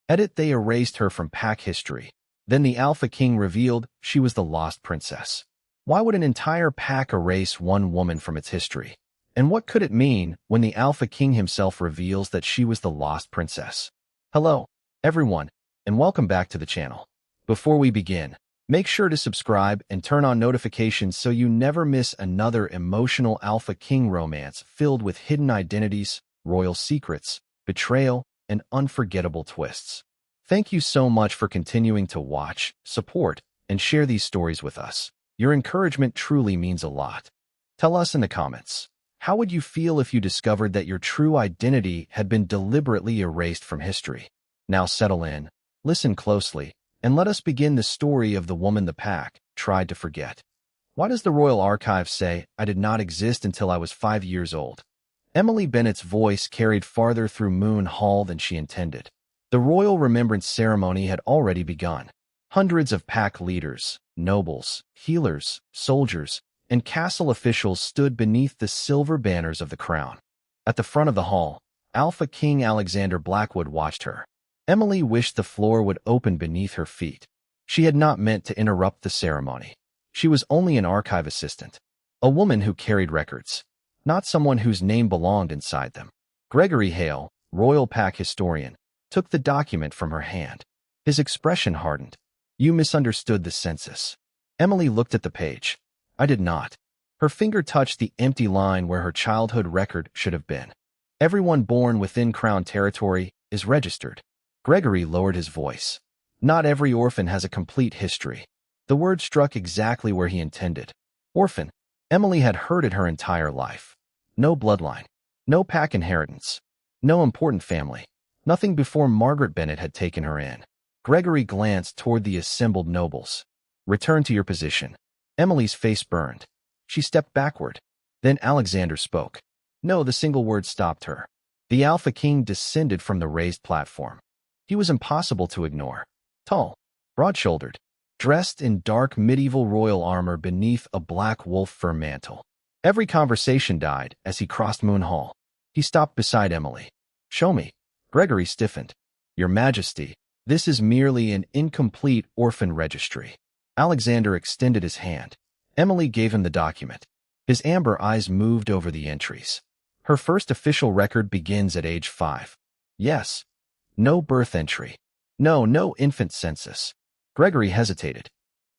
They erased her from pack history. Then the Alpha King revealed she was the lost princess. Why would an entire pack erase one woman from its history? And what could it mean when the Alpha King himself reveals that she was the lost princess? Hello, everyone, and welcome back to the channel. Before we begin, make sure to subscribe and turn on notifications so you never miss another emotional Alpha King romance filled with hidden identities, royal secrets, betrayal, and unforgettable twists. Thank you so much for continuing to watch, support, and share these stories with us. Your encouragement truly means a lot. Tell us in the comments, how would you feel if you discovered that your true identity had been deliberately erased from history? Now settle in, listen closely, and let us begin the story of the woman the pack tried to forget. Why does the Royal Archive say I did not exist until I was 5 years old? Emily Bennett's voice carried farther through Moon Hall than she intended. The Royal Remembrance Ceremony had already begun. Hundreds of pack leaders, nobles, healers, soldiers, and castle officials stood beneath the silver banners of the crown. At the front of the hall, Alpha King Alexander Blackwood watched her. Emily wished the floor would open beneath her feet. She had not meant to interrupt the ceremony. She was only an archive assistant, a woman who carried records, not someone whose name belonged inside them. Gregory Hale, royal pack historian, took the document from her hand. His expression hardened. You misunderstood the census. Emily looked at the page. I did not. Her finger touched the empty line where her childhood record should have been. Everyone born within Crown territory is registered. Gregory lowered his voice. Not every orphan has a complete history. The word struck exactly where he intended. Orphan. Emily had heard it her entire life. No bloodline. No pack inheritance. No important family. Nothing before Margaret Bennett had taken her in. Gregory glanced toward the assembled nobles. Return to your position. Emily's face burned. She stepped backward. Then Alexander spoke. No, the single word stopped her. The Alpha King descended from the raised platform. He was impossible to ignore. Tall, broad-shouldered, dressed in dark medieval royal armor beneath a black wolf fur mantle. Every conversation died as he crossed Moon Hall. He stopped beside Emily. Show me. Gregory stiffened. Your Majesty, this is merely an incomplete orphan registry. Alexander extended his hand. Emily gave him the document. His amber eyes moved over the entries. Her first official record begins at age 5. Yes. No birth entry. No infant census. Gregory hesitated.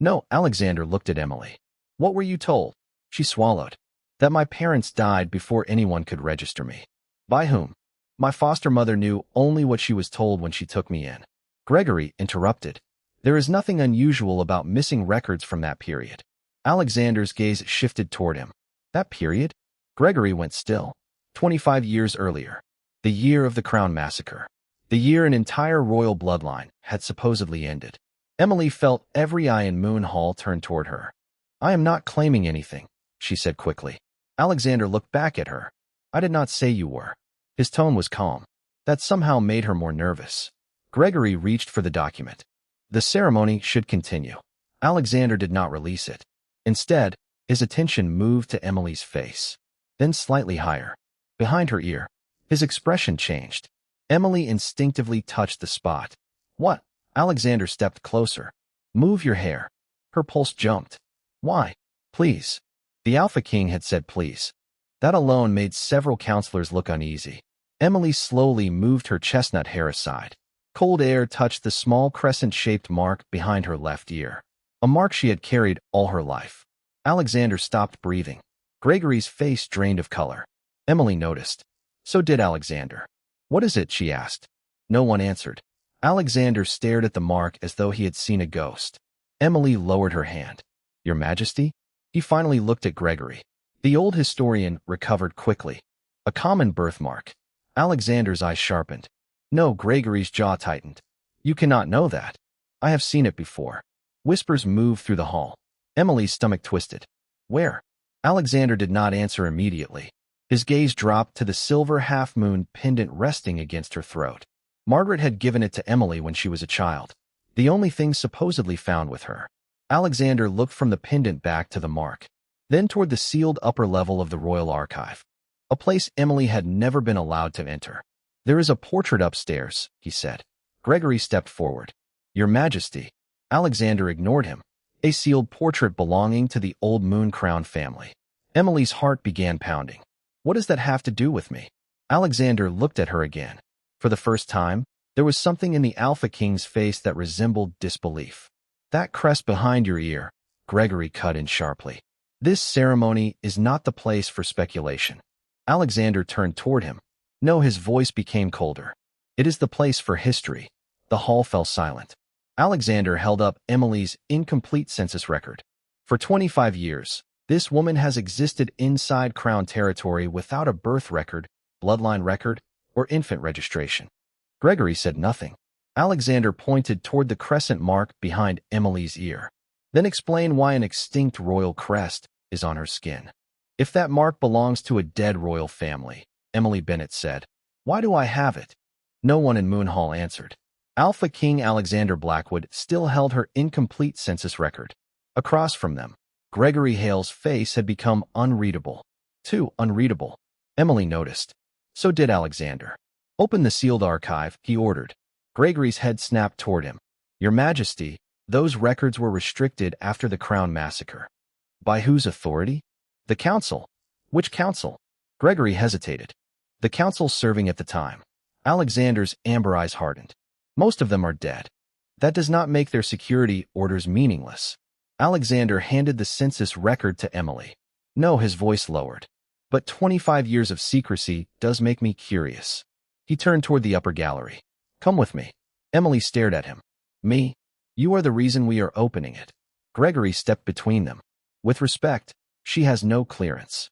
No, Alexander looked at Emily. What were you told? She swallowed. That my parents died before anyone could register me. By whom? My foster mother knew only what she was told when she took me in. Gregory interrupted. There is nothing unusual about missing records from that period. Alexander's gaze shifted toward him. That period? Gregory went still. 25 years earlier. The year of the Crown Massacre. The year an entire royal bloodline had supposedly ended. Emily felt every eye in Moon Hall turn toward her. I am not claiming anything, she said quickly. Alexander looked back at her. I did not say you were. His tone was calm. That somehow made her more nervous. Gregory reached for the document. The ceremony should continue. Alexander did not release it. Instead, his attention moved to Emily's face. Then slightly higher. Behind her ear. His expression changed. Emily instinctively touched the spot. What? Alexander stepped closer. Move your hair. Her pulse jumped. Why? Please. The Alpha King had said please. That alone made several counselors look uneasy. Emily slowly moved her chestnut hair aside. Cold air touched the small crescent-shaped mark behind her left ear. A mark she had carried all her life. Alexander stopped breathing. Gregory's face drained of color. Emily noticed. So did Alexander. What is it? She asked. No one answered. Alexander stared at the mark as though he had seen a ghost. Emily lowered her hand. Your Majesty? He finally looked at Gregory. The old historian recovered quickly. A common birthmark. Alexander's eyes sharpened. No, Gregory's jaw tightened. You cannot know that. I have seen it before. Whispers moved through the hall. Emily's stomach twisted. Where? Alexander did not answer immediately. His gaze dropped to the silver half-moon pendant resting against her throat. Margaret had given it to Emily when she was a child. The only thing supposedly found with her. Alexander looked from the pendant back to the mark, then toward the sealed upper level of the Royal Archive. A place Emily had never been allowed to enter. There is a portrait upstairs, he said. Gregory stepped forward. Your Majesty. Alexander ignored him. A sealed portrait belonging to the old Moon Crown family. Emily's heart began pounding. What does that have to do with me? Alexander looked at her again. For the first time, there was something in the Alpha King's face that resembled disbelief. That crest behind your ear, Gregory cut in sharply. This ceremony is not the place for speculation. Alexander turned toward him. No, his voice became colder. It is the place for history. The hall fell silent. Alexander held up Emily's incomplete census record. For 25 years, this woman has existed inside Crown territory without a birth record, bloodline record, or infant registration. Gregory said nothing. Alexander pointed toward the crescent mark behind Emily's ear. Then explain why an extinct royal crest is on her skin. If that mark belongs to a dead royal family, Emily Bennett said, why do I have it? No one in Moonhall answered. Alpha King Alexander Blackwood still held her incomplete census record. Across from them, Gregory Hale's face had become unreadable. Too unreadable. Emily noticed. So did Alexander. Open the sealed archive, he ordered. Gregory's head snapped toward him. Your Majesty, those records were restricted after the Crown Massacre. By whose authority? The council. Which council? Gregory hesitated. The council serving at the time. Alexander's amber eyes hardened. Most of them are dead. That does not make their security orders meaningless. Alexander handed the census record to Emily. No, his voice lowered. But 25 years of secrecy does make me curious. He turned toward the upper gallery. Come with me. Emily stared at him. Me? You are the reason we are opening it. Gregory stepped between them. With respect, she has no clearance.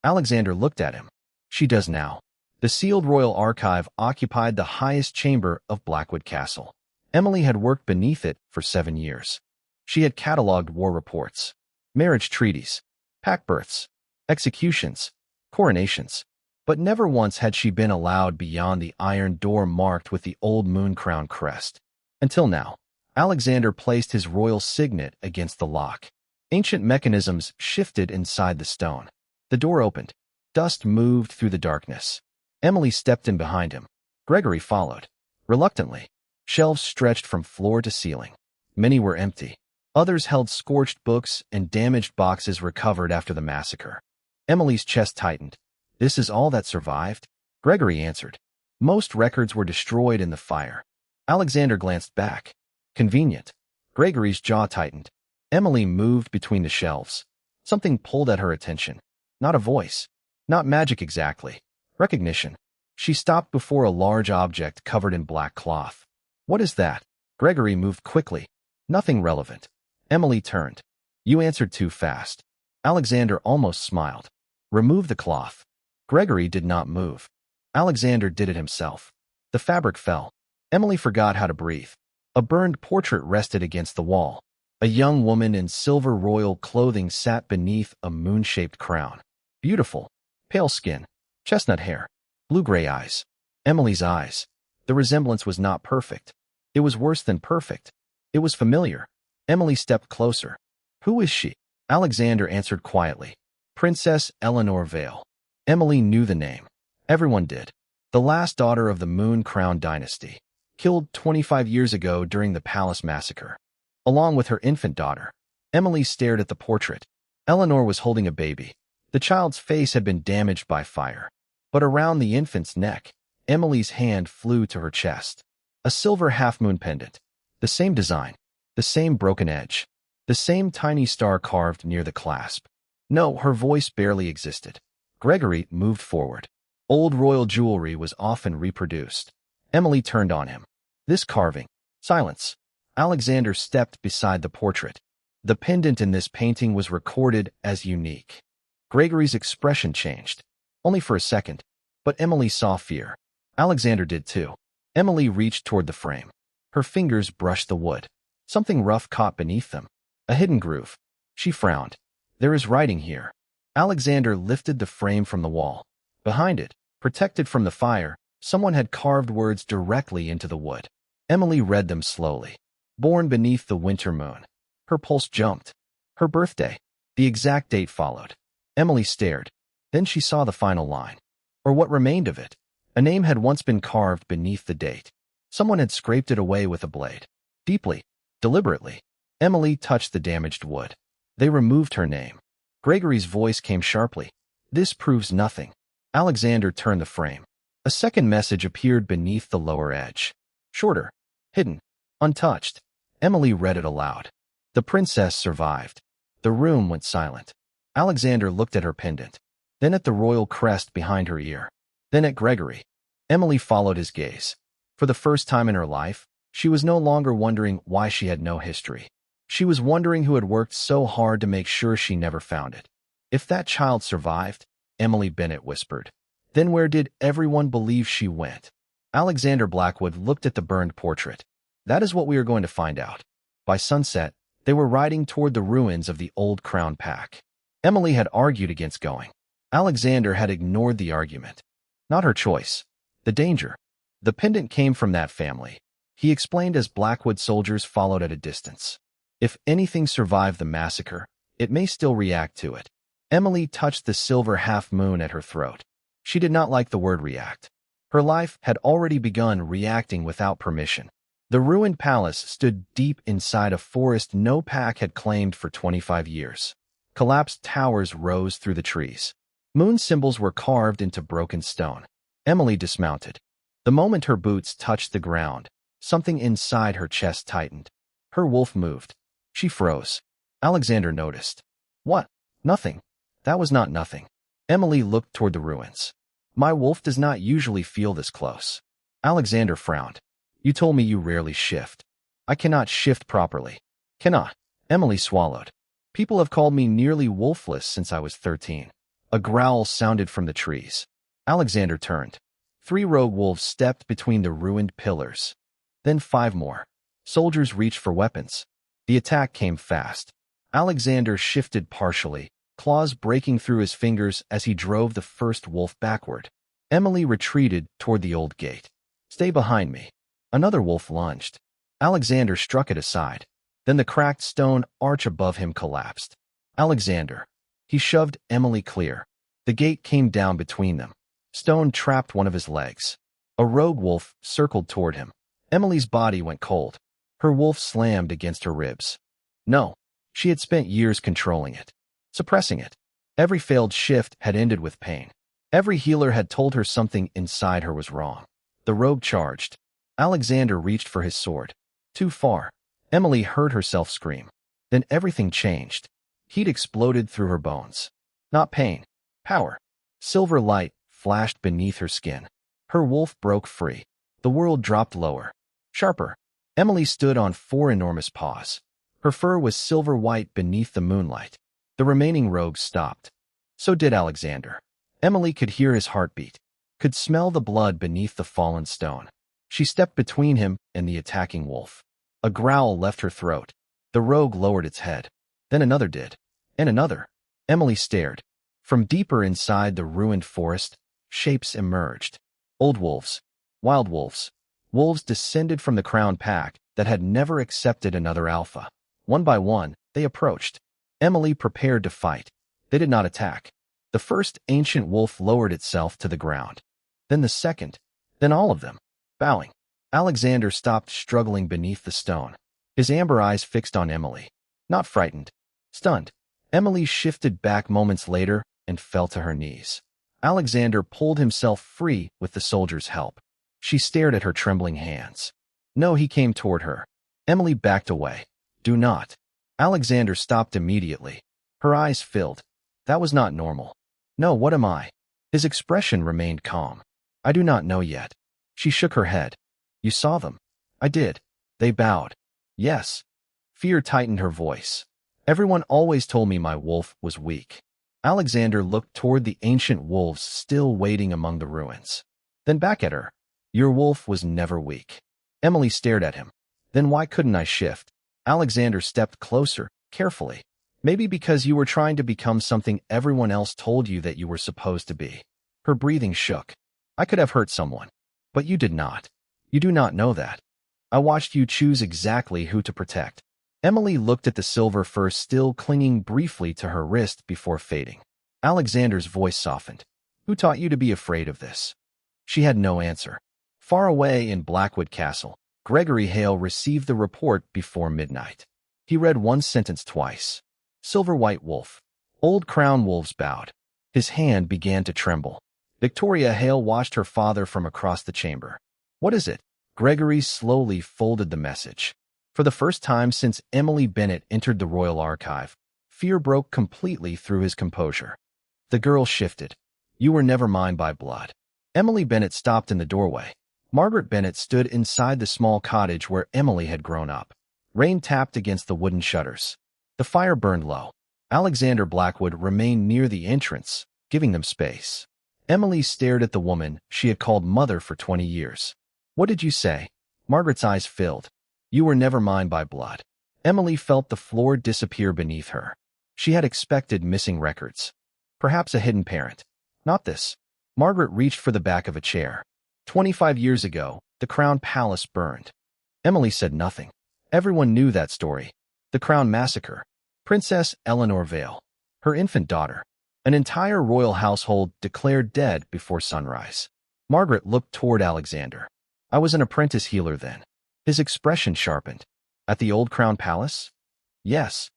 Alexander looked at him. She does now. The sealed royal archive occupied the highest chamber of Blackwood Castle. Emily had worked beneath it for 7 years. She had catalogued war reports, marriage treaties, pack births, executions, coronations, but never once had she been allowed beyond the iron door marked with the old Moon Crown crest. Until now, Alexander placed his royal signet against the lock. Ancient mechanisms shifted inside the stone. The door opened. Dust moved through the darkness. Emily stepped in behind him. Gregory followed. Reluctantly, shelves stretched from floor to ceiling. Many were empty. Others held scorched books and damaged boxes recovered after the massacre. Emily's chest tightened. This is all that survived? Gregory answered. Most records were destroyed in the fire. Alexander glanced back. Convenient. Gregory's jaw tightened. Emily moved between the shelves. Something pulled at her attention. Not a voice. Not magic exactly. Recognition. She stopped before a large object covered in black cloth. What is that? Gregory moved quickly. Nothing relevant. Emily turned. You answered too fast. Alexander almost smiled. Remove the cloth. Gregory did not move. Alexander did it himself. The fabric fell. Emily forgot how to breathe. A burned portrait rested against the wall. A young woman in silver royal clothing sat beneath a moon-shaped crown. Beautiful. Pale skin. Chestnut hair. Blue-gray eyes. Emily's eyes. The resemblance was not perfect. It was worse than perfect. It was familiar. Emily stepped closer. Who is she? Alexander answered quietly. Princess Eleanor Vale. Emily knew the name. Everyone did. The last daughter of the Moon Crown dynasty. Killed 25 years ago during the Palace Massacre. Along with her infant daughter. Emily stared at the portrait. Eleanor was holding a baby. The child's face had been damaged by fire. But around the infant's neck, Emily's hand flew to her chest. A silver half-moon pendant. The same design. The same broken edge. The same tiny star carved near the clasp. No, her voice barely existed. Gregory moved forward. Old royal jewelry was often reproduced. Emily turned on him. This carving. Silence. Alexander stepped beside the portrait. The pendant in this painting was recorded as unique. Gregory's expression changed. Only for a second. But Emily saw fear. Alexander did too. Emily reached toward the frame. Her fingers brushed the wood. Something rough caught beneath them. A hidden groove. She frowned. There is writing here. Alexander lifted the frame from the wall. Behind it, protected from the fire, someone had carved words directly into the wood. Emily read them slowly. Born beneath the winter moon. Her pulse jumped. Her birthday. The exact date followed. Emily stared. Then she saw the final line. Or what remained of it. A name had once been carved beneath the date. Someone had scraped it away with a blade. Deeply, deliberately. Emily touched the damaged wood. They removed her name. Gregory's voice came sharply. This proves nothing. Alexander turned the frame. A second message appeared beneath the lower edge. Shorter, hidden, untouched. Emily read it aloud. The princess survived. The room went silent. Alexander looked at her pendant, then at the royal crest behind her ear, then at Gregory. Emily followed his gaze. For the first time in her life, she was no longer wondering why she had no history. She was wondering who had worked so hard to make sure she never found it. If that child survived, Emily Bennett whispered, then where did everyone believe she went? Alexander Blackwood looked at the burned portrait. That is what we are going to find out. By sunset, they were riding toward the ruins of the old Crown Pack. Emily had argued against going. Alexander had ignored the argument. Not her choice. The danger. The pendant came from that family, he explained as Blackwood soldiers followed at a distance. If anything survived the massacre, it may still react to it. Emily touched the silver half-moon at her throat. She did not like the word react. Her life had already begun reacting without permission. The ruined palace stood deep inside a forest no pack had claimed for 25 years. Collapsed towers rose through the trees. Moon symbols were carved into broken stone. Emily dismounted. The moment her boots touched the ground, something inside her chest tightened. Her wolf moved. She froze. Alexander noticed. What? Nothing. That was not nothing. Emily looked toward the ruins. My wolf does not usually feel this close. Alexander frowned. You told me you rarely shift. I cannot shift properly. Cannot. Emily swallowed. People have called me nearly wolfless since I was 13. A growl sounded from the trees. Alexander turned. 3 rogue wolves stepped between the ruined pillars. Then 5 more. Soldiers reached for weapons. The attack came fast. Alexander shifted partially, claws breaking through his fingers as he drove the first wolf backward. Emily retreated toward the old gate. Stay behind me. Another wolf lunged. Alexander struck it aside. Then the cracked stone arch above him collapsed. Alexander. He shoved Emily clear. The gate came down between them. Stone trapped one of his legs. A rogue wolf circled toward him. Emily's body went cold. Her wolf slammed against her ribs. No. She had spent years controlling it, suppressing it. Every failed shift had ended with pain. Every healer had told her something inside her was wrong. The rogue charged. Alexander reached for his sword. Too far. Emily heard herself scream. Then everything changed. Heat exploded through her bones. Not pain. Power. Silver light flashed beneath her skin. Her wolf broke free. The world dropped lower. Sharper. Emily stood on 4 enormous paws. Her fur was silver white beneath the moonlight. The remaining rogues stopped. So did Alexander. Emily could hear his heartbeat, could smell the blood beneath the fallen stone. She stepped between him and the attacking wolf. A growl left her throat. The rogue lowered its head. Then another did. And another. Emily stared. From deeper inside the ruined forest, shapes emerged. Old wolves. Wild wolves. Wolves descended from the Crown Pack that had never accepted another alpha. One by one, they approached. Emily prepared to fight. They did not attack. The first ancient wolf lowered itself to the ground. Then the second. Then all of them. Bowing. Alexander stopped struggling beneath the stone. His amber eyes fixed on Emily. Not frightened. Stunned. Emily shifted back moments later and fell to her knees. Alexander pulled himself free with the soldier's help. She stared at her trembling hands. No, he came toward her. Emily backed away. Do not. Alexander stopped immediately. Her eyes filled. That was not normal. No, what am I? His expression remained calm. I do not know yet. She shook her head. You saw them? I did. They bowed. Yes. Fear tightened her voice. Everyone always told me my wolf was weak. Alexander looked toward the ancient wolves still waiting among the ruins. Then back at her. Your wolf was never weak. Emily stared at him. Then why couldn't I shift? Alexander stepped closer, carefully. Maybe because you were trying to become something everyone else told you that you were supposed to be. Her breathing shook. I could have hurt someone. But you did not. You do not know that. I watched you choose exactly who to protect. Emily looked at the silver fur still clinging briefly to her wrist before fading. Alexander's voice softened. Who taught you to be afraid of this? She had no answer. Far away in Blackwood Castle, Gregory Hale received the report before midnight. He read one sentence twice. Silver-white wolf. Old Crown wolves bowed. His hand began to tremble. Victoria Hale watched her father from across the chamber. What is it? Gregory slowly folded the message. For the first time since Emily Bennett entered the Royal Archive, fear broke completely through his composure. The girl shifted. You were never mine by blood. Emily Bennett stopped in the doorway. Margaret Bennett stood inside the small cottage where Emily had grown up. Rain tapped against the wooden shutters. The fire burned low. Alexander Blackwood remained near the entrance, giving them space. Emily stared at the woman she had called mother for 20 years. What did you say? Margaret's eyes filled. You were never mine by blood. Emily felt the floor disappear beneath her. She had expected missing records. Perhaps a hidden parent. Not this. Margaret reached for the back of a chair. 25 years ago, the Crown Palace burned. Emily said nothing. Everyone knew that story. The Crown Massacre. Princess Eleanor Vale. Her infant daughter. An entire royal household declared dead before sunrise. Margaret looked toward Alexander. I was an apprentice healer then. His expression sharpened. At the old Crown Palace? Yes.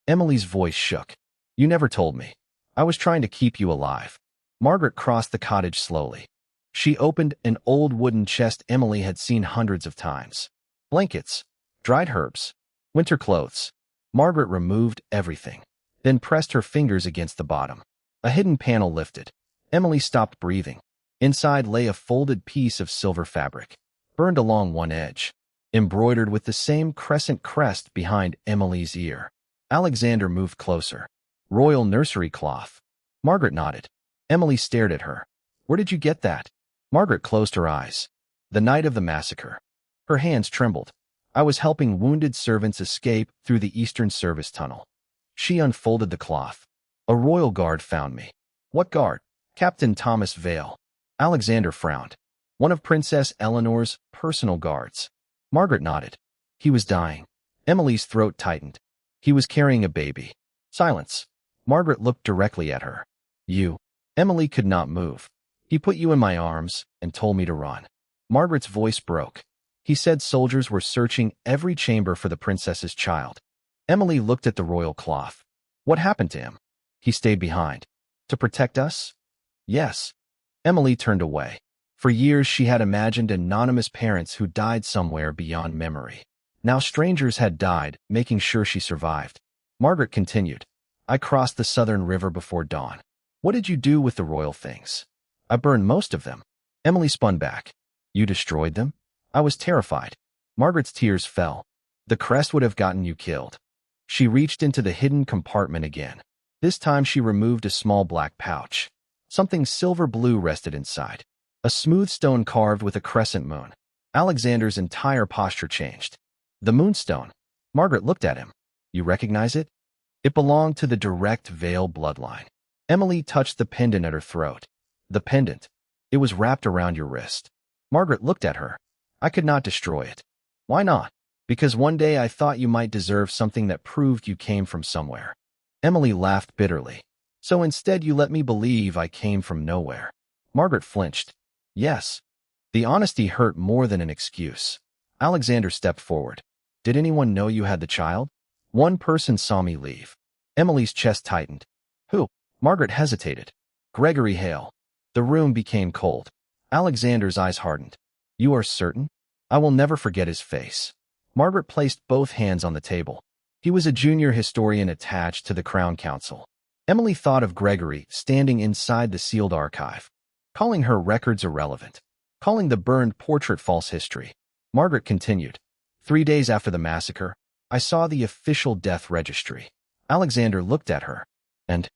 Emily's voice shook. You never told me. I was trying to keep you alive. Margaret crossed the cottage slowly. She opened an old wooden chest Emily had seen hundreds of times. Blankets, dried herbs, winter clothes. Margaret removed everything, then pressed her fingers against the bottom. A hidden panel lifted. Emily stopped breathing. Inside lay a folded piece of silver fabric, burned along one edge, embroidered with the same crescent crest behind Emily's ear. Alexander moved closer. Royal nursery cloth. Margaret nodded. Emily stared at her. Where did you get that? Margaret closed her eyes. The night of the massacre. Her hands trembled. I was helping wounded servants escape through the Eastern Service tunnel. She unfolded the cloth. A royal guard found me. What guard? Captain Thomas Vale. Alexander frowned. One of Princess Eleanor's personal guards. Margaret nodded. He was dying. Emily's throat tightened. He was carrying a baby. Silence. Margaret looked directly at her. You. Emily could not move. He put you in my arms and told me to run. Margaret's voice broke. He said soldiers were searching every chamber for the princess's child. Emily looked at the royal cloth. What happened to him? He stayed behind. To protect us? Yes. Emily turned away. For years she had imagined anonymous parents who died somewhere beyond memory. Now strangers had died, making sure she survived. Margaret continued. I crossed the southern river before dawn. What did you do with the royal things? I burned most of them. Emily spun back. You destroyed them? I was terrified. Margaret's tears fell. The crest would have gotten you killed. She reached into the hidden compartment again. This time she removed a small black pouch. Something silver-blue rested inside. A smooth stone carved with a crescent moon. Alexander's entire posture changed. The Moonstone. Margaret looked at him. You recognize it? It belonged to the direct Vale bloodline. Emily touched the pendant at her throat. The pendant. It was wrapped around your wrist. Margaret looked at her. I could not destroy it. Why not? Because one day I thought you might deserve something that proved you came from somewhere. Emily laughed bitterly. So instead you let me believe I came from nowhere. Margaret flinched. Yes. The honesty hurt more than an excuse. Alexander stepped forward. Did anyone know you had the child? One person saw me leave. Emily's chest tightened. Who? Margaret hesitated. Gregory Hale. The room became cold. Alexander's eyes hardened. You are certain? I will never forget his face. Margaret placed both hands on the table. He was a junior historian attached to the Crown Council. Emily thought of Gregory standing inside the sealed archive, calling her records irrelevant, calling the burned portrait false history. Margaret continued. 3 days after the massacre, I saw the official death registry. Alexander looked at her, and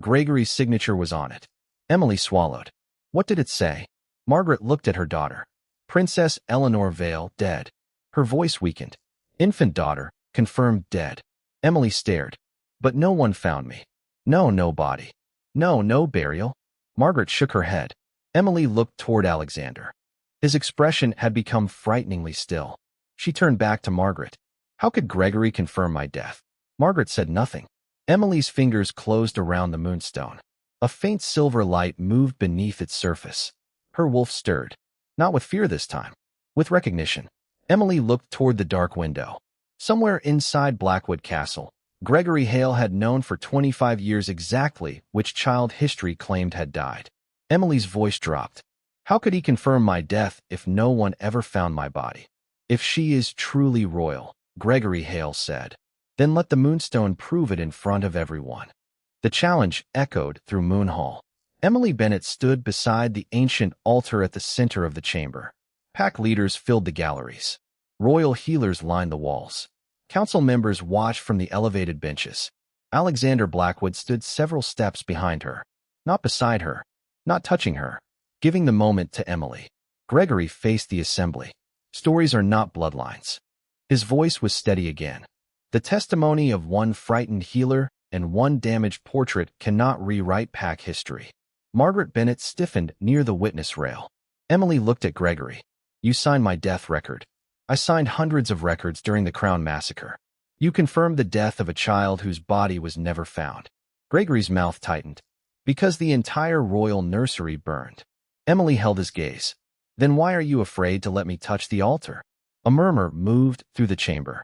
Gregory's signature was on it. Emily swallowed. What did it say? Margaret looked at her daughter. Princess Eleanor Vale, dead. Her voice weakened. Infant daughter, confirmed dead. Emily stared. But no one found me. No body. No burial. Margaret shook her head. Emily looked toward Alexander. His expression had become frighteningly still. She turned back to Margaret. How could Gregory confirm my death? Margaret said nothing. Emily's fingers closed around the Moonstone. A faint silver light moved beneath its surface. Her wolf stirred. Not with fear this time. With recognition, Emily looked toward the dark window. Somewhere inside Blackwood Castle, Gregory Hale had known for 25 years exactly which child history claimed had died. Emily's voice dropped. How could he confirm my death if no one ever found my body? If she is truly royal, Gregory Hale said, then let the Moonstone prove it in front of everyone. The challenge echoed through Moon Hall. Emily Bennett stood beside the ancient altar at the center of the chamber. Pack leaders filled the galleries. Royal healers lined the walls. Council members watched from the elevated benches. Alexander Blackwood stood several steps behind her, not beside her, not touching her, giving the moment to Emily. Gregory faced the assembly. Stories are not bloodlines. His voice was steady again. The testimony of one frightened healer and one damaged portrait cannot rewrite Pack history. Margaret Bennett stiffened near the witness rail. Emily looked at Gregory. You signed my death record. I signed hundreds of records during the Crown Massacre. You confirmed the death of a child whose body was never found. Gregory's mouth tightened. Because the entire royal nursery burned. Emily held his gaze. Then why are you afraid to let me touch the altar? A murmur moved through the chamber.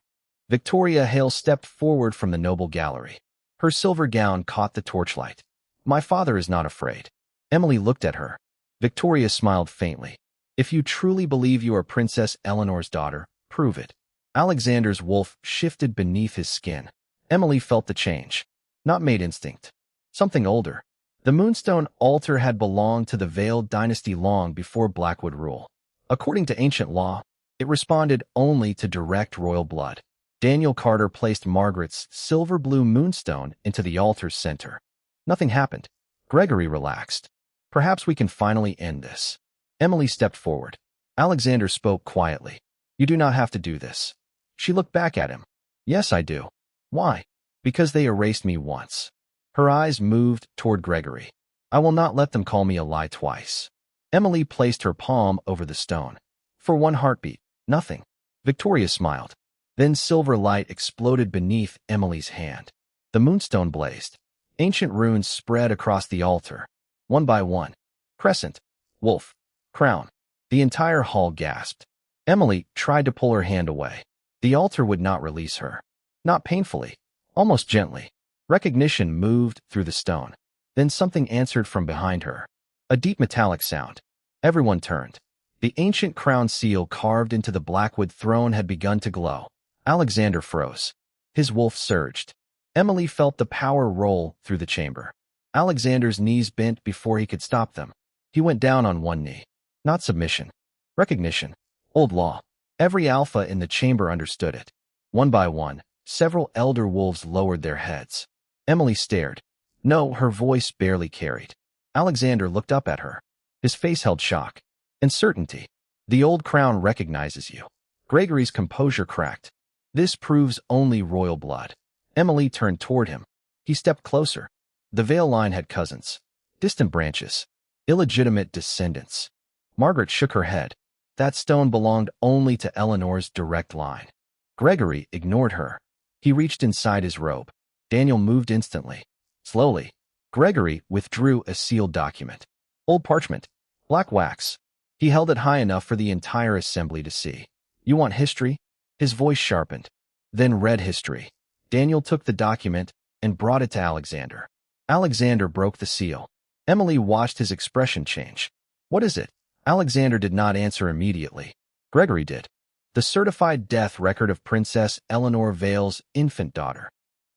Victoria Hale stepped forward from the noble gallery. Her silver gown caught the torchlight. My father is not afraid. Emily looked at her. Victoria smiled faintly. If you truly believe you are Princess Eleanor's daughter, prove it. Alexander's wolf shifted beneath his skin. Emily felt the change. Not made instinct. Something older. The Moonstone altar had belonged to the Veiled dynasty long before Blackwood rule. According to ancient law, it responded only to direct royal blood. Daniel Carter placed Margaret's silver-blue moonstone into the altar's center. Nothing happened. Gregory relaxed. Perhaps we can finally end this. Emily stepped forward. Alexander spoke quietly. You do not have to do this. She looked back at him. Yes, I do. Why? Because they erased me once. Her eyes moved toward Gregory. I will not let them call me a lie twice. Emily placed her palm over the stone. For one heartbeat, nothing. Victoria smiled. Then silver light exploded beneath Emily's hand. The moonstone blazed. Ancient runes spread across the altar. One by one. Crescent. Wolf. Crown. The entire hall gasped. Emily tried to pull her hand away. The altar would not release her. Not painfully. Almost gently. Recognition moved through the stone. Then something answered from behind her. A deep metallic sound. Everyone turned. The ancient crown seal carved into the Blackwood throne had begun to glow. Alexander froze. His wolf surged. Emily felt the power roll through the chamber. Alexander's knees bent before he could stop them. He went down on one knee. Not submission. Recognition. Old law. Every alpha in the chamber understood it. One by one, several elder wolves lowered their heads. Emily stared. No, her voice barely carried. Alexander looked up at her. His face held shock and certainty. The old crown recognizes you. Gregory's composure cracked. This proves only royal blood. Emily turned toward him. He stepped closer. The Veil line had cousins. Distant branches. Illegitimate descendants. Margaret shook her head. That stone belonged only to Eleanor's direct line. Gregory ignored her. He reached inside his robe. Daniel moved instantly. Slowly, Gregory withdrew a sealed document. Old parchment. Black wax. He held it high enough for the entire assembly to see. You want history? His voice sharpened. Then read history. Daniel took the document and brought it to Alexander. Alexander broke the seal. Emily watched his expression change. What is it? Alexander did not answer immediately. Gregory did. The certified death record of Princess Eleanor Vale's infant daughter.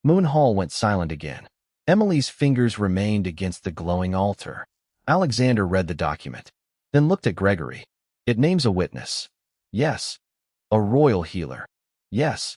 Moon Hall went silent again. Emily's fingers remained against the glowing altar. Alexander read the document, then looked at Gregory. It names a witness. Yes. A royal healer. Yes.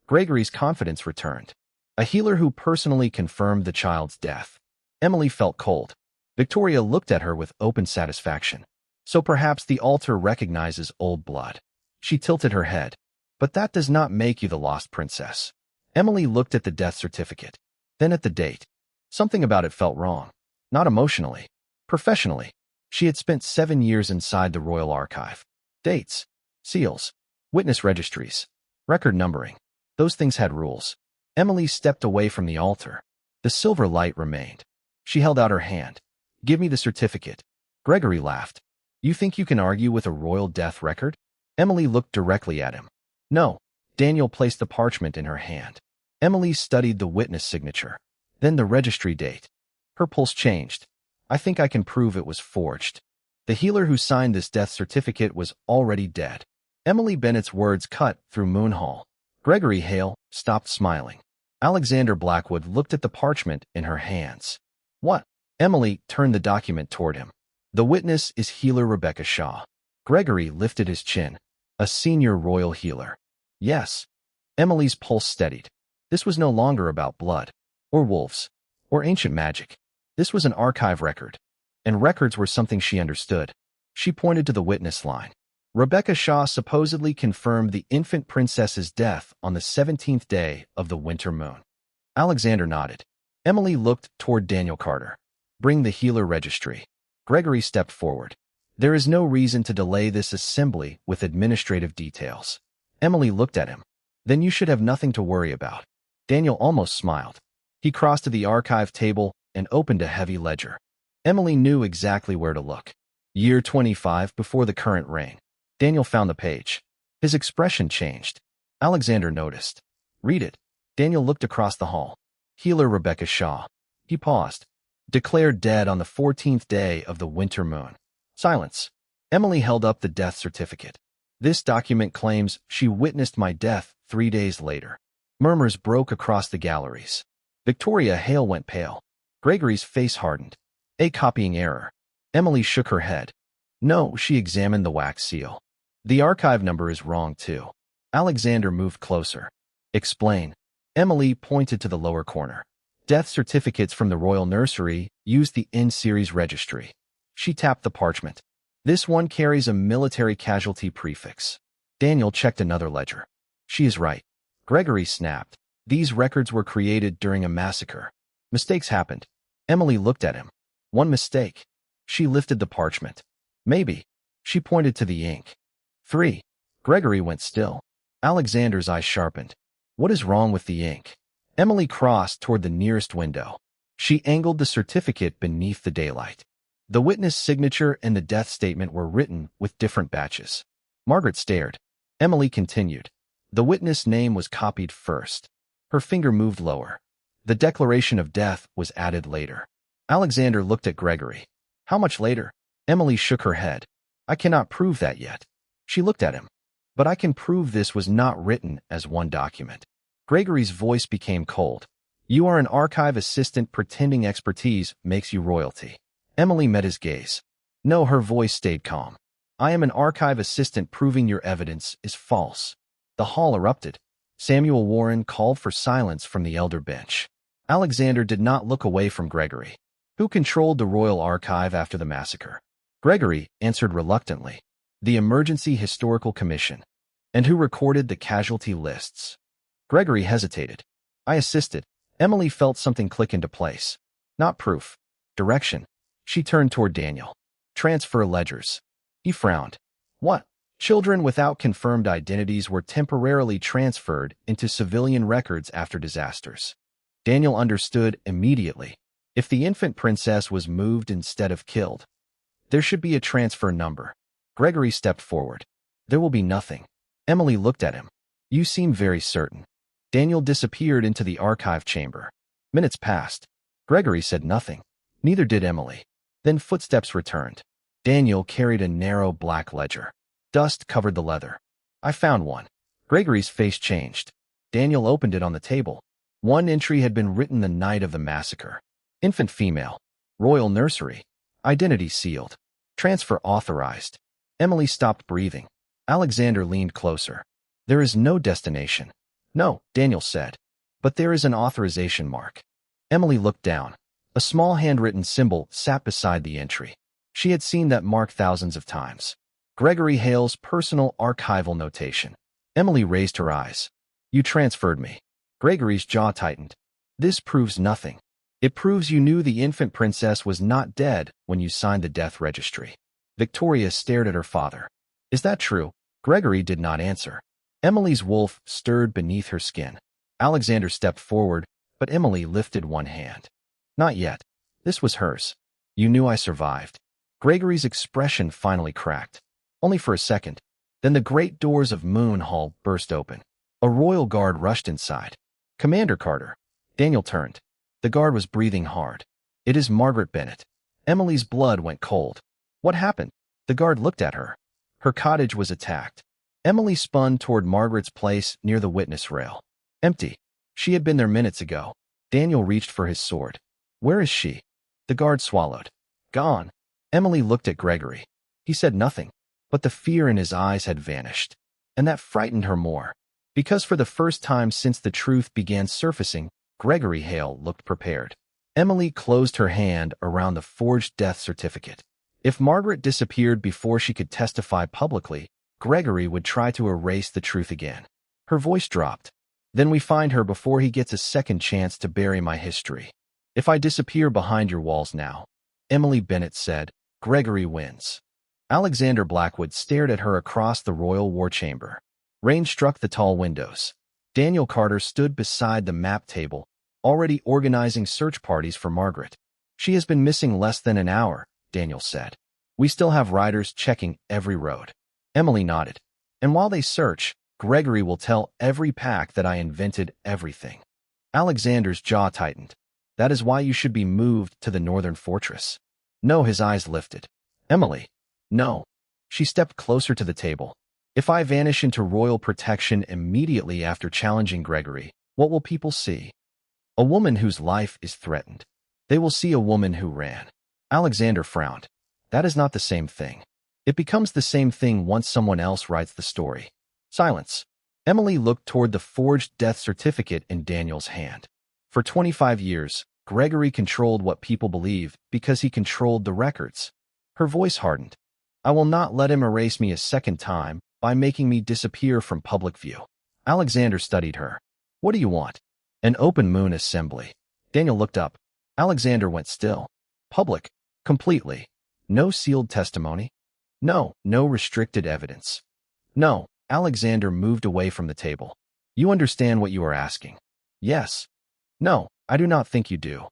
Gregory's confidence returned. A healer who personally confirmed the child's death. Emily felt cold. Victoria looked at her with open satisfaction. So perhaps the altar recognizes old blood. She tilted her head. But that does not make you the lost princess. Emily looked at the death certificate, then at the date. Something about it felt wrong. Not emotionally. Professionally. She had spent 7 years inside the royal archive. Dates. Seals. Witness registries. Record numbering. Those things had rules. Emily stepped away from the altar. The silver light remained. She held out her hand. Give me the certificate. Gregory laughed. You think you can argue with a royal death record? Emily looked directly at him. No. Daniel placed the parchment in her hand. Emily studied the witness signature, then the registry date. Her pulse changed. I think I can prove it was forged. The healer who signed this death certificate was already dead. Emily Bennett's words cut through Moonhall. Gregory Hale stopped smiling. Alexander Blackwood looked at the parchment in her hands. What? Emily turned the document toward him. The witness is healer Rebecca Shaw. Gregory lifted his chin. A senior royal healer. Yes. Emily's pulse steadied. This was no longer about blood, or wolves, or ancient magic. This was an archive record, and records were something she understood. She pointed to the witness line. Rebecca Shaw supposedly confirmed the infant princess's death on the 17th day of the winter moon. Alexander nodded. Emily looked toward Daniel Carter. Bring the healer registry. Gregory stepped forward. There is no reason to delay this assembly with administrative details. Emily looked at him. Then you should have nothing to worry about. Daniel almost smiled. He crossed to the archive table and opened a heavy ledger. Emily knew exactly where to look. Year 25 before the current reign. Daniel found the page. His expression changed. Alexander noticed. Read it. Daniel looked across the hall. Healer Rebecca Shaw. He paused. Declared dead on the 14th day of the winter moon. Silence. Emily held up the death certificate. This document claims she witnessed my death 3 days later. Murmurs broke across the galleries. Victoria Hale went pale. Gregory's face hardened. A copying error. Emily shook her head. No, she examined the wax seal. The archive number is wrong too. Alexander moved closer. Explain. Emily pointed to the lower corner. Death certificates from the Royal Nursery use the N-Series registry. She tapped the parchment. This one carries a military casualty prefix. Daniel checked another ledger. She is right. Gregory snapped. These records were created during a massacre. Mistakes happened. Emily looked at him. One mistake. She lifted the parchment. Maybe. She pointed to the ink. 3. Gregory went still. Alexander's eyes sharpened. What is wrong with the ink? Emily crossed toward the nearest window. She angled the certificate beneath the daylight. The witness signature and the death statement were written with different batches. Margaret stared. Emily continued. The witness name was copied first. Her finger moved lower. The declaration of death was added later. Alexander looked at Gregory. How much later? Emily shook her head. I cannot prove that yet. She looked at him. But I can prove this was not written as one document. Gregory's voice became cold. You are an archive assistant pretending expertise makes you royalty. Emily met his gaze. No, her voice stayed calm. I am an archive assistant proving your evidence is false. The hall erupted. Samuel Warren called for silence from the elder bench. Alexander did not look away from Gregory. Who controlled the Royal Archive after the massacre? Gregory answered reluctantly. The Emergency Historical Commission. And who recorded the casualty lists? Gregory hesitated. I assisted. Emily felt something click into place. Not proof. Direction. She turned toward Daniel. Transfer ledgers. He frowned. What? Children without confirmed identities were temporarily transferred into civilian records after disasters. Daniel understood immediately. If the infant princess was moved instead of killed, there should be a transfer number. Gregory stepped forward. There will be nothing. Emily looked at him. You seem very certain. Daniel disappeared into the archive chamber. Minutes passed. Gregory said nothing. Neither did Emily. Then footsteps returned. Daniel carried a narrow black ledger. Dust covered the leather. I found one. Gregory's face changed. Daniel opened it on the table. One entry had been written the night of the massacre. Infant female. Royal Nursery. Identity sealed. Transfer authorized. Emily stopped breathing. Alexander leaned closer. There is no destination. No, Daniel said. But there is an authorization mark. Emily looked down. A small handwritten symbol sat beside the entry. She had seen that mark thousands of times. Gregory Hale's personal archival notation. Emily raised her eyes. You transferred me. Gregory's jaw tightened. This proves nothing. It proves you knew the infant princess was not dead when you signed the death registry. Victoria stared at her father. Is that true? Gregory did not answer. Emily's wolf stirred beneath her skin. Alexander stepped forward, but Emily lifted one hand. Not yet. This was hers. You knew I survived. Gregory's expression finally cracked. Only for a second. Then the great doors of Moon Hall burst open. A royal guard rushed inside. "Commander Carter." Daniel turned. The guard was breathing hard. "It is Margaret Bennett." Emily's blood went cold. "What happened?" The guard looked at her. Her cottage was attacked. Emily spun toward Margaret's place near the witness rail. Empty. She had been there minutes ago. Daniel reached for his sword. "Where is she?" The guard swallowed. "Gone." Emily looked at Gregory. He said nothing, but the fear in his eyes had vanished. And that frightened her more. Because for the first time since the truth began surfacing, Gregory Hale looked prepared. Emily closed her hand around the forged death certificate. If Margaret disappeared before she could testify publicly, Gregory would try to erase the truth again. Her voice dropped. "Then we find her before he gets a second chance to bury my history. If I disappear behind your walls now," Emily Bennett said, "Gregory wins." Alexander Blackwood stared at her across the royal war chamber. Rain struck the tall windows. Daniel Carter stood beside the map table, already organizing search parties for Margaret. "She has been missing less than an hour," Daniel said. "We still have riders checking every road." Emily nodded. "And while they search, Gregory will tell every pack that I invented everything." Alexander's jaw tightened. "That is why you should be moved to the northern fortress." "No," his eyes lifted. "Emily." "No." She stepped closer to the table. "If I vanish into royal protection immediately after challenging Gregory, what will people see? A woman whose life is threatened. They will see a woman who ran." Alexander frowned. "That is not the same thing. It becomes the same thing once someone else writes the story." Silence. Emily looked toward the forged death certificate in Daniel's hand. For 25 years, Gregory controlled what people believe because he controlled the records. Her voice hardened. "I will not let him erase me a second time by making me disappear from public view." Alexander studied her. "What do you want?" "An open moon assembly." Daniel looked up. Alexander went still. "Public. Completely. No sealed testimony?" "No. No restricted evidence." "No." Alexander moved away from the table. "You understand what you are asking?" "Yes." "No, I do not think you do."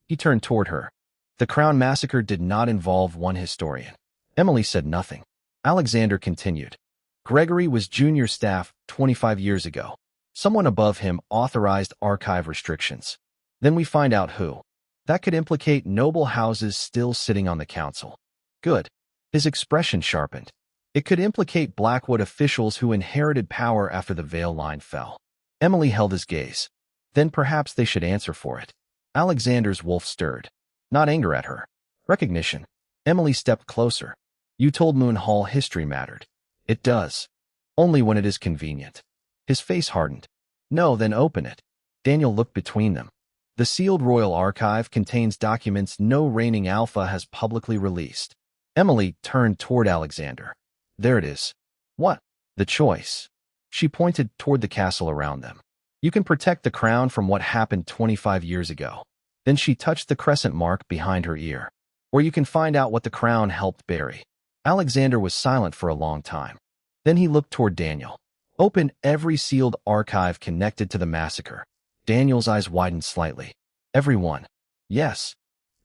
He turned toward her. "The Crown Massacre did not involve one historian." Emily said nothing. Alexander continued. "Gregory was junior staff 25 years ago. Someone above him authorized archive restrictions. Then we find out who. That could implicate noble houses still sitting on the council." "Good." His expression sharpened. "It could implicate Blackwood officials who inherited power after the veil line fell." Emily held his gaze. "Then perhaps they should answer for it." Alexander's wolf stirred. Not anger at her. Recognition. Emily stepped closer. "You told Moon Hall history mattered." "It does. Only when it is convenient." His face hardened. "No, then open it." Daniel looked between them. "The sealed royal archive contains documents no reigning alpha has publicly released." Emily turned toward Alexander. "There it is." "What?" "The choice." She pointed toward the castle around them. "You can protect the crown from what happened 25 years ago." Then she touched the crescent mark behind her ear. "Or you can find out what the crown helped bury." Alexander was silent for a long time. Then he looked toward Daniel. "Open every sealed archive connected to the massacre." Daniel's eyes widened slightly. "Everyone?" "Yes."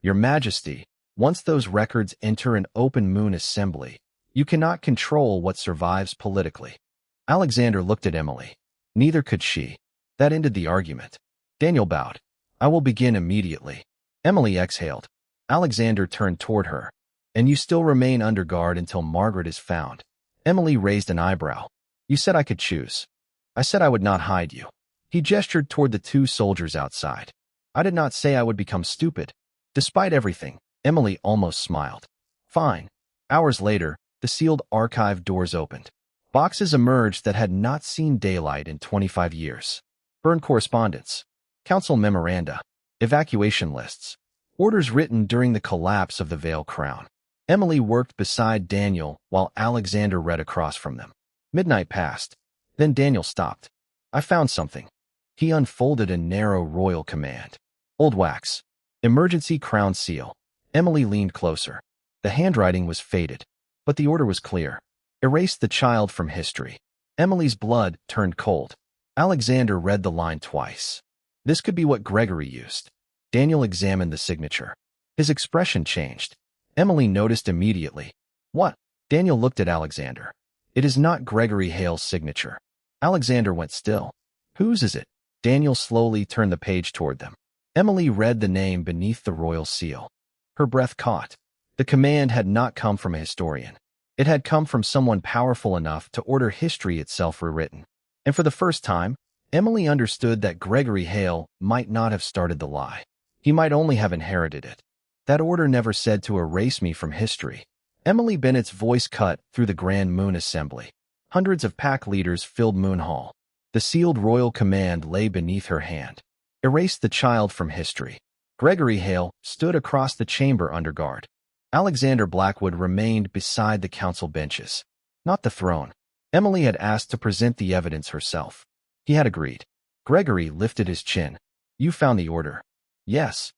"Your Majesty, once those records enter an open moon assembly, you cannot control what survives politically." Alexander looked at Emily. Neither could she. That ended the argument. Daniel bowed. "I will begin immediately." Emily exhaled. Alexander turned toward her. "And you still remain under guard until Margaret is found." Emily raised an eyebrow. "You said I could choose." "I said I would not hide you." He gestured toward the two soldiers outside. "I did not say I would become stupid." Despite everything, Emily almost smiled. "Fine." Hours later, the sealed archive doors opened. Boxes emerged that had not seen daylight in 25 years. Burned correspondence, council memoranda, evacuation lists, orders written during the collapse of the Veil Crown. Emily worked beside Daniel while Alexander read across from them. Midnight passed. Then Daniel stopped. "I found something." He unfolded a narrow royal command. "Old wax. Emergency crown seal." Emily leaned closer. The handwriting was faded, but the order was clear. "Erase the child from history." Emily's blood turned cold. Alexander read the line twice. This could be what Gregory used. Daniel examined the signature. His expression changed. Emily noticed immediately. "What?" Daniel looked at Alexander. It is not Gregory Hale's signature. Alexander went still. Whose is it? Daniel slowly turned the page toward them. Emily read the name beneath the royal seal. Her breath caught. The command had not come from a historian. It had come from someone powerful enough to order history itself rewritten. And for the first time, Emily understood that Gregory Hale might not have started the lie. He might only have inherited it. That order never said to erase me from history. Emily Bennett's voice cut through the Grand Moon Assembly. Hundreds of pack leaders filled Moon Hall. The sealed royal command lay beneath her hand. Erase the child from history. Gregory Hale stood across the chamber under guard. Alexander Blackwood remained beside the council benches. Not the throne. Emily had asked to present the evidence herself. He had agreed. Gregory lifted his chin. You found the order. Yes.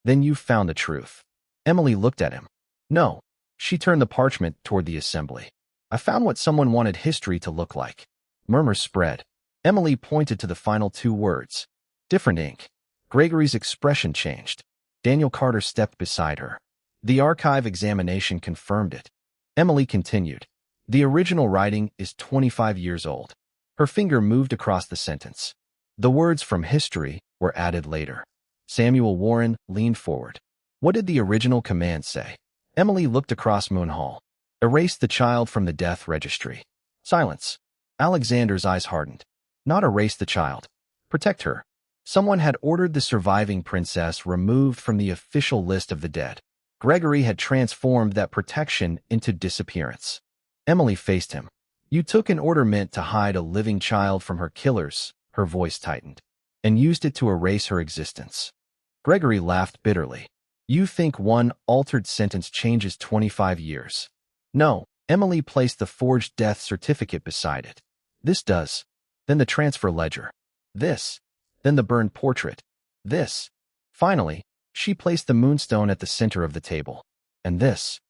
Then you found the truth. Emily looked at him. No. She turned the parchment toward the assembly. I found what someone wanted history to look like. Murmurs spread. Emily pointed to the final two words. Different ink. Gregory's expression changed. Daniel Carter stepped beside her. The archive examination confirmed it. Emily continued. The original writing is 25 years old. Her finger moved across the sentence. The words from history were added later. Samuel Warren leaned forward. What did the original command say? Emily looked across Moon Hall. Erase the child from the death registry. Silence. Alexander's eyes hardened. Not erase the child. Protect her. Someone had ordered the surviving princess removed from the official list of the dead. Gregory had transformed that protection into disappearance. Emily faced him. You took an order meant to hide a living child from her killers, her voice tightened, and used it to erase her existence. Gregory laughed bitterly. You think one altered sentence changes 25 years? No. Emily placed the forged death certificate beside it. This does. Then the transfer ledger. This. Then the burned portrait. This. Finally, she placed the Moonstone at the center of the table. And this.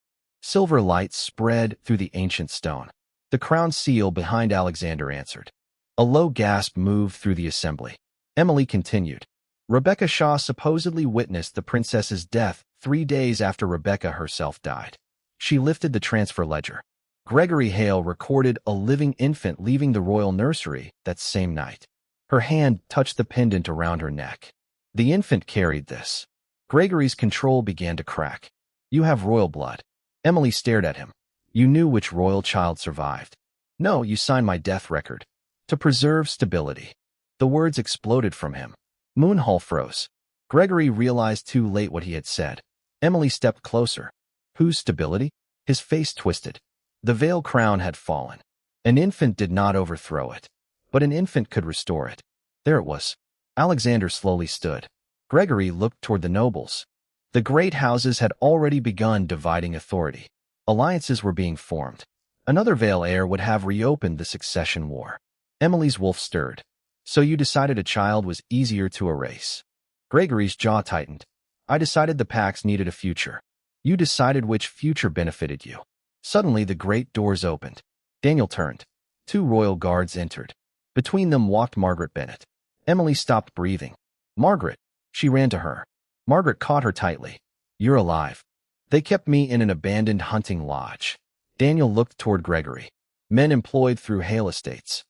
Silver light spread through the ancient stone. The crown seal behind Alexander answered. A low gasp moved through the assembly. Emily continued. Rebecca Shaw supposedly witnessed the princess's death 3 days after Rebecca herself died. She lifted the transfer ledger. Gregory Hale recorded a living infant leaving the royal nursery that same night. Her hand touched the pendant around her neck. The infant carried this. Gregory's control began to crack. You have royal blood. Emily stared at him. You knew which royal child survived. No, you signed my death record. To preserve stability. The words exploded from him. Moon Hall froze. Gregory realized too late what he had said. Emily stepped closer. Whose stability? His face twisted. The veil crown had fallen. An infant did not overthrow it, but an infant could restore it. There it was. Alexander slowly stood. Gregory looked toward the nobles. The great houses had already begun dividing authority. Alliances were being formed. Another veil heir would have reopened the succession war. Emily's wolf stirred. So you decided a child was easier to erase. Gregory's jaw tightened. I decided the packs needed a future. You decided which future benefited you. Suddenly the great doors opened. Daniel turned. 2 royal guards entered. Between them walked Margaret Bennett. Emily stopped breathing. Margaret. She ran to her. Margaret caught her tightly. You're alive. They kept me in an abandoned hunting lodge. Daniel looked toward Gregory. Men employed through Hale Estates.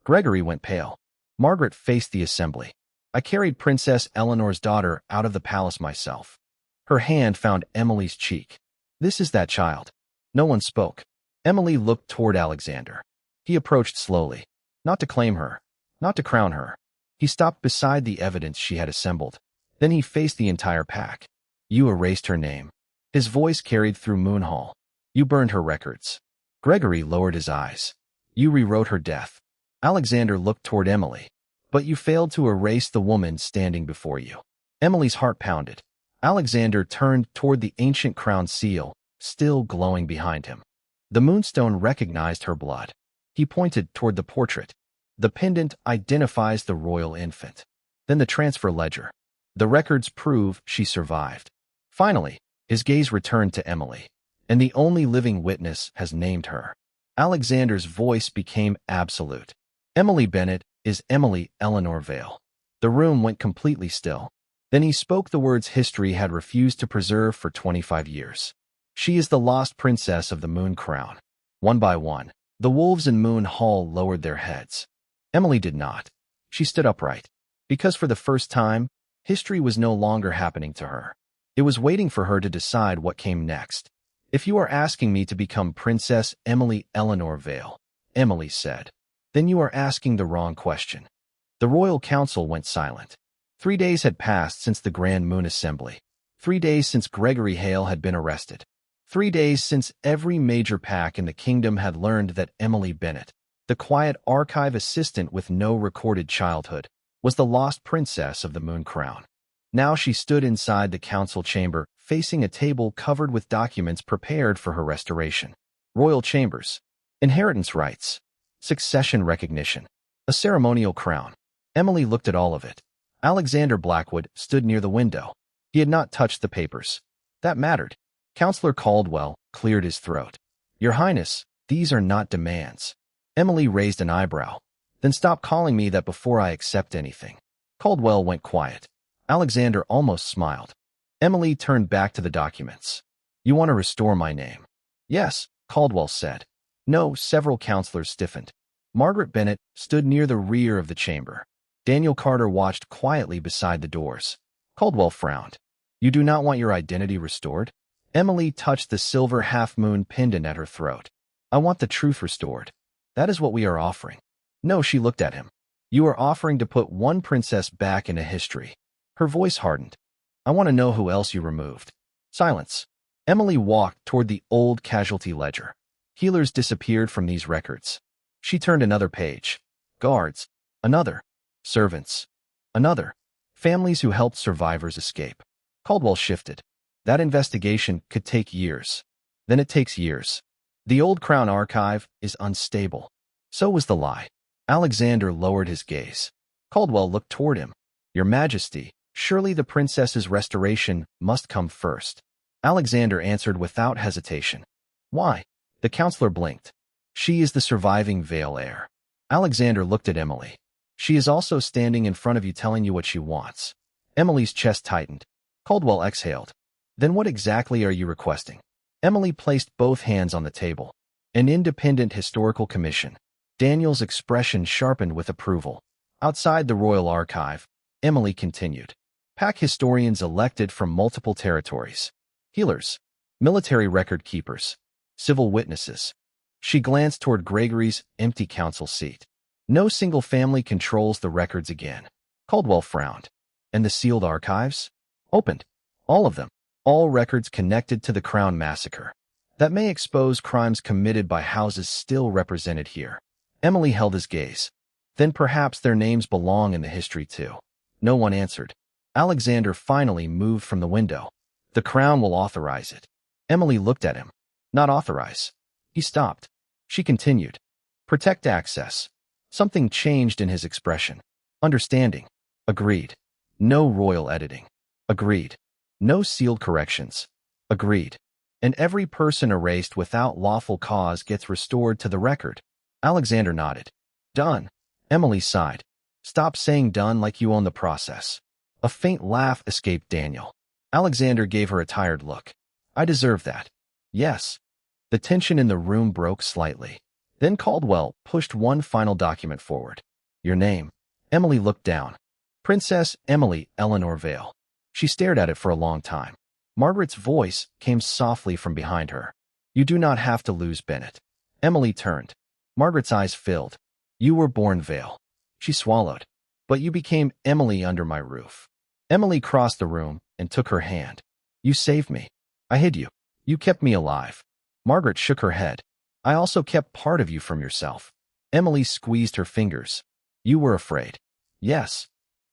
Gregory went pale. Margaret faced the assembly. I carried Princess Eleanor's daughter out of the palace myself. Her hand found Emily's cheek. This is that child. No one spoke. Emily looked toward Alexander. He approached slowly. Not to claim her. Not to crown her. He stopped beside the evidence she had assembled. Then he faced the entire pack. You erased her name. His voice carried through Moon Hall. You burned her records. Gregory lowered his eyes. You rewrote her death. Alexander looked toward Emily. But you failed to erase the woman standing before you. Emily's heart pounded. Alexander turned toward the ancient crown seal, still glowing behind him. The Moonstone recognized her blood. He pointed toward the portrait. The pendant identifies the royal infant. Then the transfer ledger. The records prove she survived. Finally, his gaze returned to Emily, and the only living witness has named her. Alexander's voice became absolute. Emily Bennett is Emily Eleanor Vale. The room went completely still. Then he spoke the words history had refused to preserve for 25 years. She is the lost princess of the Moon Crown. One by one, The wolves in Moon Hall lowered their heads. Emily did not. She stood upright. Because for the first time, history was no longer happening to her. It was waiting for her to decide what came next. "If you are asking me to become Princess Emily Eleanor Vale," Emily said, "then you are asking the wrong question." The royal council went silent. 3 days had passed since the Grand Moon Assembly. 3 days since Gregory Hale had been arrested. 3 days since every major pack in the kingdom had learned that Emily Bennett, the quiet archive assistant with no recorded childhood, was the lost princess of the Moon Crown. Now she stood inside the council chamber, facing a table covered with documents prepared for her restoration. Royal chambers, inheritance rights, succession recognition, a ceremonial crown. Emily looked at all of it. Alexander Blackwood stood near the window. He had not touched the papers. That mattered. Counselor Caldwell cleared his throat. "Your Highness, these are not demands." Emily raised an eyebrow. "Then stop calling me that before I accept anything." Caldwell went quiet. Alexander almost smiled. Emily turned back to the documents. "You want to restore my name?" "Yes," Caldwell said. "No," several counselors stiffened. Margaret Bennett stood near the rear of the chamber. Daniel Carter watched quietly beside the doors. Caldwell frowned. "You do not want your identity restored?" Emily touched the silver half-moon pendant at her throat. "I want the truth restored. That is what we are offering." "No," she looked at him. "You are offering to put one princess back into history." Her voice hardened. "I want to know who else you removed." Silence. Emily walked toward the old casualty ledger. Healers disappeared from these records. She turned another page. Guards. Another. Servants. Another. Families who helped survivors escape. Caldwell shifted. That investigation could take years. Then it takes years. The old Crown archive is unstable. So was the lie. Alexander lowered his gaze. Caldwell looked toward him. "Your Majesty, surely the princess's restoration must come first." Alexander answered without hesitation. "Why?" The counselor blinked. "She is the surviving Vale heir." Alexander looked at Emily. "She is also standing in front of you telling you what she wants." Emily's chest tightened. Caldwell exhaled. "Then what exactly are you requesting?" Emily placed both hands on the table. "An independent historical commission." Daniel's expression sharpened with approval. Outside the royal archive, Emily continued. "Pack historians elected from multiple territories. Healers. Military record keepers. Civil witnesses." She glanced toward Gregory's empty council seat. "No single family controls the records again." Caldwell frowned. "And the sealed archives?" "Opened. All of them. All records connected to the Crown Massacre. That may expose crimes committed by houses still represented here." Emily held his gaze. "Then perhaps their names belong in the history too." No one answered. Alexander finally moved from the window. "The Crown will authorize it." Emily looked at him. "Not authorize." He stopped. She continued. "Protect access." Something changed in his expression. "Understanding." Agreed. "No royal editing." Agreed. "No sealed corrections." Agreed. "And every person erased without lawful cause gets restored to the record." Alexander nodded. "Done." Emily sighed. "Stop saying done like you own the process." A faint laugh escaped Daniel. Alexander gave her a tired look. "I deserve that." "Yes." The tension in the room broke slightly. Then Caldwell pushed one final document forward. "Your name." Emily looked down. "Princess Emily Eleanor Vale." She stared at it for a long time. Margaret's voice came softly from behind her. "You do not have to lose Bennett." Emily turned. Margaret's eyes filled. "You were born Vale." She swallowed. "But you became Emily under my roof." Emily crossed the room and took her hand. "You saved me. I hid you. You kept me alive." Margaret shook her head. "I also kept part of you from yourself." Emily squeezed her fingers. "You were afraid." "Yes.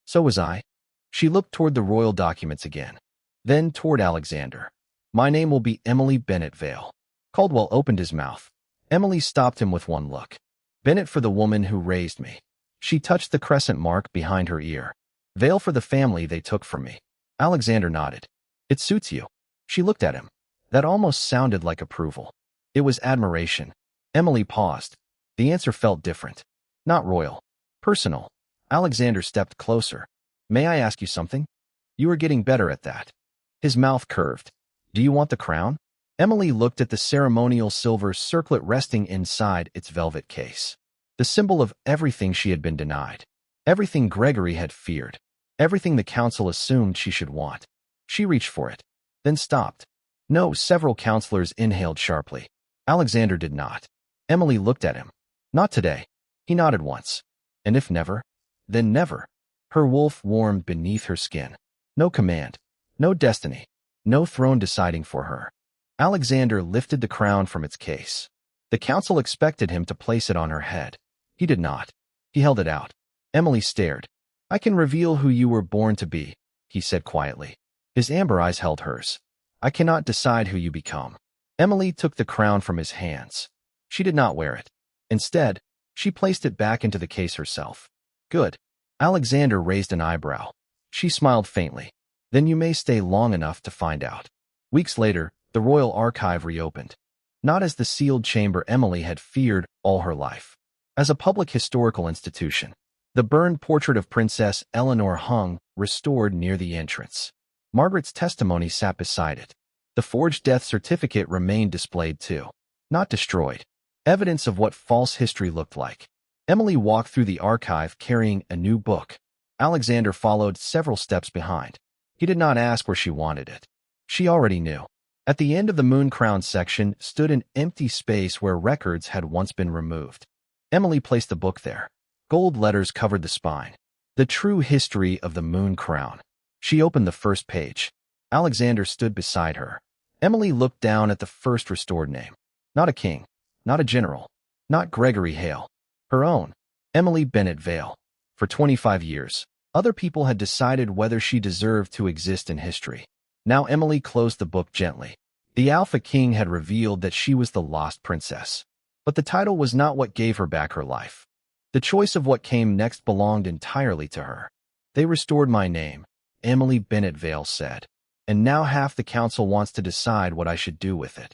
So was I." She looked toward the royal documents again. Then toward Alexander. "My name will be Emily Bennett Vale." Caldwell opened his mouth. Emily stopped him with one look. "Bennett for the woman who raised me." She touched the crescent mark behind her ear. "Vale for the family they took from me." Alexander nodded. "It suits you." She looked at him. That almost sounded like approval. It was admiration. Emily paused. The answer felt different. Not royal. Personal. Alexander stepped closer. "May I ask you something?" "You are getting better at that." His mouth curved. "Do you want the crown?" Emily looked at the ceremonial silver circlet resting inside its velvet case. The symbol of everything she had been denied. Everything Gregory had feared. Everything the council assumed she should want. She reached for it, then stopped. No, several counselors inhaled sharply. Alexander did not. Emily looked at him. Not today. He nodded once. And if never, then never. Her wolf warmed beneath her skin. No command. No destiny. No throne deciding for her. Alexander lifted the crown from its case. The council expected him to place it on her head. He did not. He held it out. Emily stared. I can reveal who you were born to be, he said quietly. His amber eyes held hers. I cannot decide who you become. Emily took the crown from his hands. She did not wear it. Instead, she placed it back into the case herself. Good. Alexander raised an eyebrow. She smiled faintly. Then you may stay long enough to find out. Weeks later, the Royal Archive reopened. Not as the sealed chamber Emily had feared all her life. As a public historical institution. The burned portrait of Princess Eleanor hung, restored near the entrance. Margaret's testimony sat beside it. The forged death certificate remained displayed too. Not destroyed. Evidence of what false history looked like. Emily walked through the archive carrying a new book. Alexander followed several steps behind. He did not ask where she wanted it. She already knew. At the end of the moon crown section stood an empty space where records had once been removed. Emily placed the book there. Gold letters covered the spine. The true history of the moon crown. She opened the first page. Alexander stood beside her. Emily looked down at the first restored name. Not a king. Not a general. Not Gregory Hale. Her own. Emily Bennett Vale. For 25 years, other people had decided whether she deserved to exist in history. Now Emily closed the book gently. The Alpha King had revealed that she was the lost princess. But the title was not what gave her back her life. The choice of what came next belonged entirely to her. They restored my name, Emily Bennett Vale said. And now half the council wants to decide what I should do with it.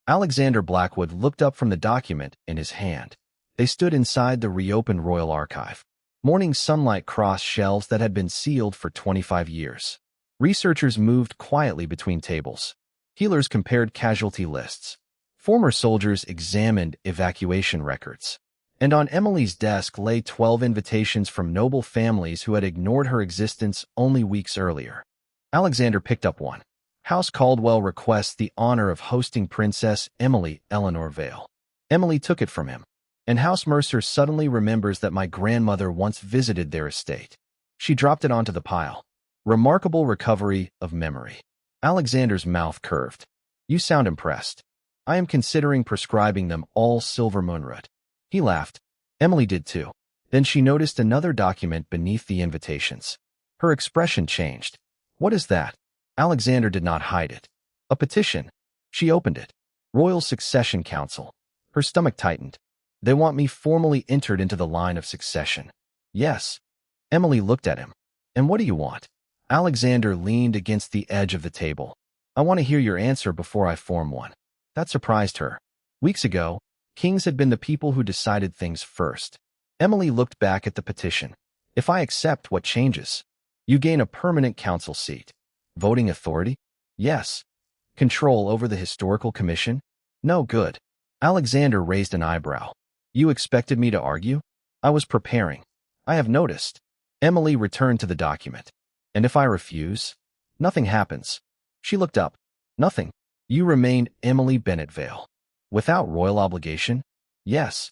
Alexander Blackwood looked up from the document in his hand. They stood inside the reopened Royal Archive. Morning sunlight crossed shelves that had been sealed for 25 years. Researchers moved quietly between tables. Healers compared casualty lists. Former soldiers examined evacuation records. And on Emily's desk lay 12 invitations from noble families who had ignored her existence only weeks earlier. Alexander picked up one. House Caldwell requests the honor of hosting Princess Emily Eleanor Vale. Emily took it from him. And House Mercer suddenly remembers that my grandmother once visited their estate. She dropped it onto the pile. Remarkable recovery of memory. Alexander's mouth curved. You sound impressed. I am considering prescribing them all silver moonroot. He laughed. Emily did too. Then she noticed another document beneath the invitations. Her expression changed. What is that? Alexander did not hide it. A petition. She opened it. Royal Succession Council. Her stomach tightened. They want me formally entered into the line of succession. Yes. Emily looked at him. And what do you want? Alexander leaned against the edge of the table. I want to hear your answer before I form one. That surprised her. Weeks ago, kings had been the people who decided things first. Emily looked back at the petition. If I accept, what changes? You gain a permanent council seat. Voting authority? Yes. Control over the historical commission? No good. Alexander raised an eyebrow. You expected me to argue? I was preparing. I have noticed. Emily returned to the document. And if I refuse? Nothing happens. She looked up. Nothing. You remain Emily Bennett Vale. Without royal obligation? Yes.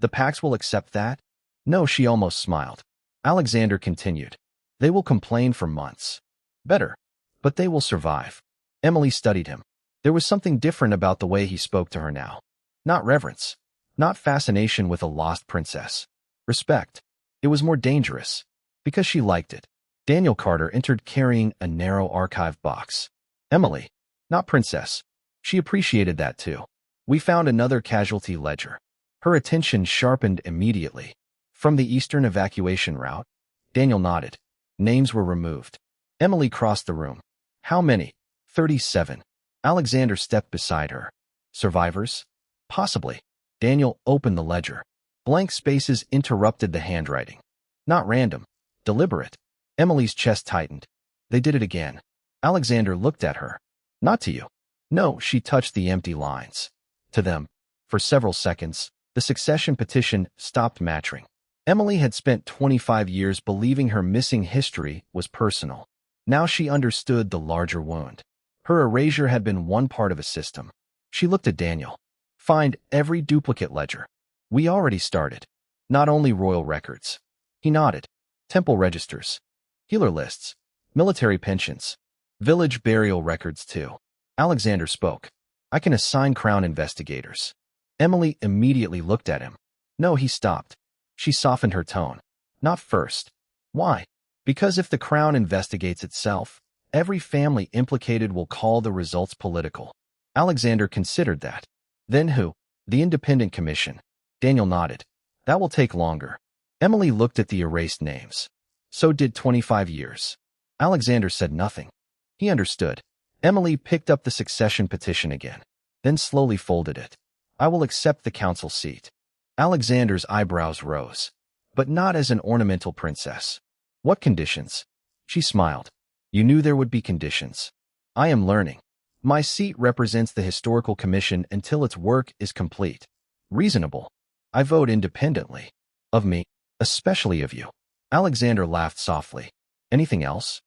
The Pax will accept that? No, she almost smiled. Alexander continued. They will complain for months. Better. But they will survive. Emily studied him. There was something different about the way he spoke to her now. Not reverence. Not fascination with a lost princess. Respect. It was more dangerous. Because she liked it. Daniel Carter entered carrying a narrow archive box. Emily. Not princess. She appreciated that too. We found another casualty ledger. Her attention sharpened immediately. From the eastern evacuation route? Daniel nodded. Names were removed. Emily crossed the room. How many? 37. Alexander stepped beside her. Survivors? Possibly. Daniel opened the ledger. Blank spaces interrupted the handwriting. Not random. Deliberate. Emily's chest tightened. They did it again. Alexander looked at her. Not to you. No, she touched the empty lines. To them, for several seconds, the succession petition stopped matching. Emily had spent 25 years believing her missing history was personal. Now she understood the larger wound. Her erasure had been one part of a system. She looked at Daniel. Find every duplicate ledger. We already started. Not only royal records. He nodded. Temple registers. Healer lists. Military pensions. Village burial records too. Alexander spoke. I can assign Crown investigators. Emily immediately looked at him. No, he stopped. She softened her tone. Not first. Why? Because if the Crown investigates itself, every family implicated will call the results political. Alexander considered that. Then who? The Independent Commission. Daniel nodded. That will take longer. Emily looked at the erased names. So did 25 years. Alexander said nothing. He understood. Emily picked up the succession petition again, then slowly folded it. I will accept the council seat. Alexander's eyebrows rose, but not as an ornamental princess. What conditions? She smiled. You knew there would be conditions. I am learning. My seat represents the Historical Commission until its work is complete. Reasonable. I vote independently. Of me, especially of you. Alexander laughed softly. Anything else?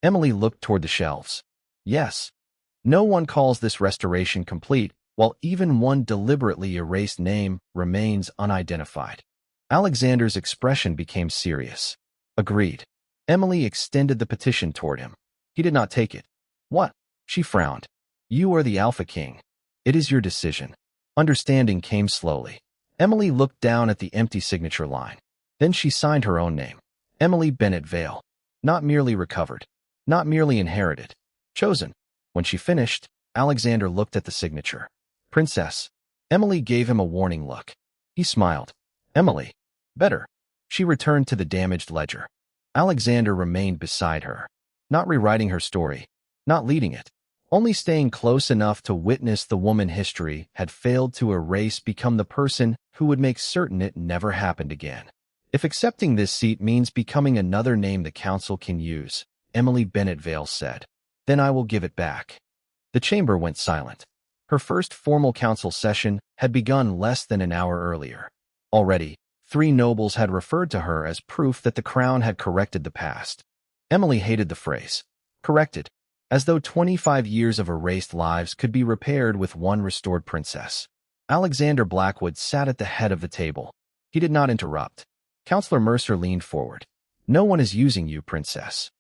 Emily looked toward the shelves. Yes. No one calls this restoration complete, while even one deliberately erased name remains unidentified. Alexander's expression became serious. Agreed. Emily extended the petition toward him. He did not take it. What? She frowned. You are the Alpha King. It is your decision. Understanding came slowly. Emily looked down at the empty signature line. Then she signed her own name. Emily Bennett Vale. Not merely recovered. Not merely inherited. Chosen. When she finished, Alexander looked at the signature. Princess. Emily gave him a warning look. He smiled. Emily. Better. She returned to the damaged ledger. Alexander remained beside her. Not rewriting her story. Not leading it. Only staying close enough to witness the woman history had failed to erase become the person who would make certain it never happened again. If accepting this seat means becoming another name the council can use, Emily Bennett Vale said, then I will give it back. The chamber went silent. Her first formal council session had begun less than an hour earlier. Already, 3 nobles had referred to her as proof that the crown had corrected the past. Emily hated the phrase, corrected, as though 25 years of erased lives could be repaired with one restored princess. Alexander Blackwood sat at the head of the table. He did not interrupt. Counselor Mercer leaned forward. No one is using you, princess.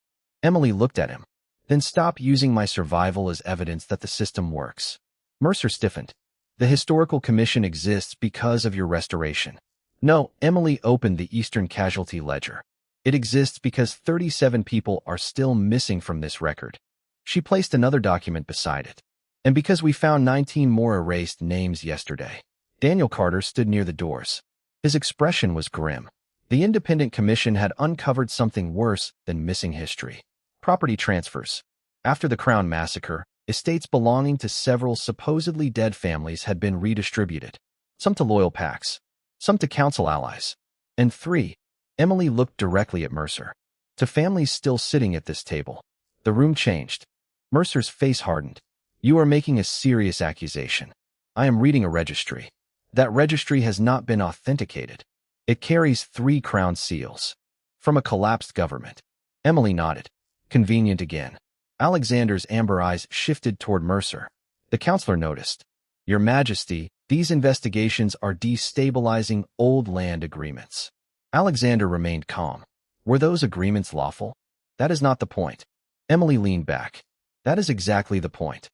Emily looked at him. Then stop using my survival as evidence that the system works. Mercer stiffened. The Historical Commission exists because of your restoration. No, Emily opened the Eastern Casualty Ledger. It exists because 37 people are still missing from this record. She placed another document beside it. And because we found 19 more erased names yesterday. Daniel Carter stood near the doors. His expression was grim. The Independent Commission had uncovered something worse than missing history. Property transfers. After the Crown Massacre, estates belonging to several supposedly dead families had been redistributed. Some to loyal packs. Some to council allies. And 3. Emily looked directly at Mercer. To families still sitting at this table. The room changed. Mercer's face hardened. You are making a serious accusation. I am reading a registry. That registry has not been authenticated. It carries 3 crown seals. From a collapsed government. Emily nodded. Convenient again. Alexander's amber eyes shifted toward Mercer. The counselor noticed. Your Majesty, these investigations are destabilizing old land agreements. Alexander remained calm. Were those agreements lawful? That is not the point. Emily leaned back. That is exactly the point.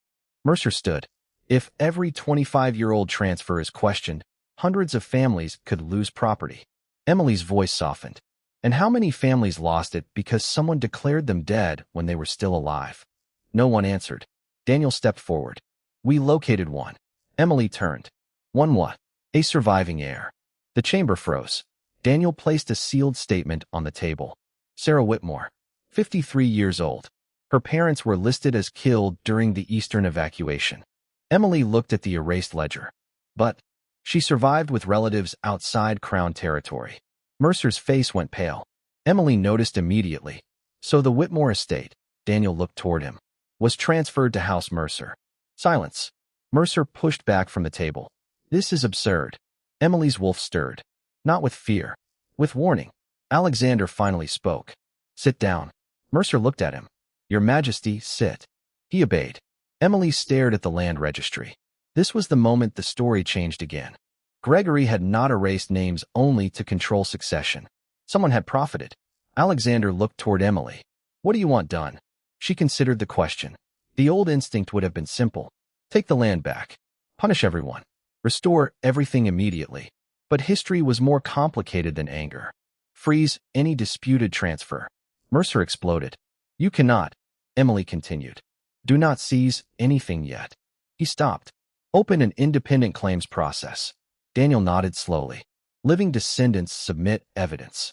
Mercer stood. If every 25-year-old transfer is questioned, hundreds of families could lose property. Emily's voice softened. And how many families lost it because someone declared them dead when they were still alive? No one answered. Daniel stepped forward. We located one. Emily turned. One what? A surviving heir. The chamber froze. Daniel placed a sealed statement on the table. Sarah Whitmore, 53 years old. Her parents were listed as killed during the Eastern evacuation. Emily looked at the erased ledger. But she survived with relatives outside Crown territory. Mercer's face went pale. Emily noticed immediately. So the Whitmore estate, Daniel looked toward him, was transferred to House Mercer. Silence. Mercer pushed back from the table. This is absurd. Emily's wolf stirred. Not with fear. With warning. Alexander finally spoke. Sit down. Mercer looked at him. Your Majesty, sit. He obeyed. Emily stared at the land registry. This was the moment the story changed again. Gregory had not erased names only to control succession. Someone had profited. Alexander looked toward Emily. What do you want done? She considered the question. The old instinct would have been simple. Take the land back. Punish everyone. Restore everything immediately. But history was more complicated than anger. Freeze any disputed transfer. Mercer exploded. You cannot, Emily continued. Do not seize anything yet. He stopped. Open an independent claims process. Daniel nodded slowly. Living descendants submit evidence.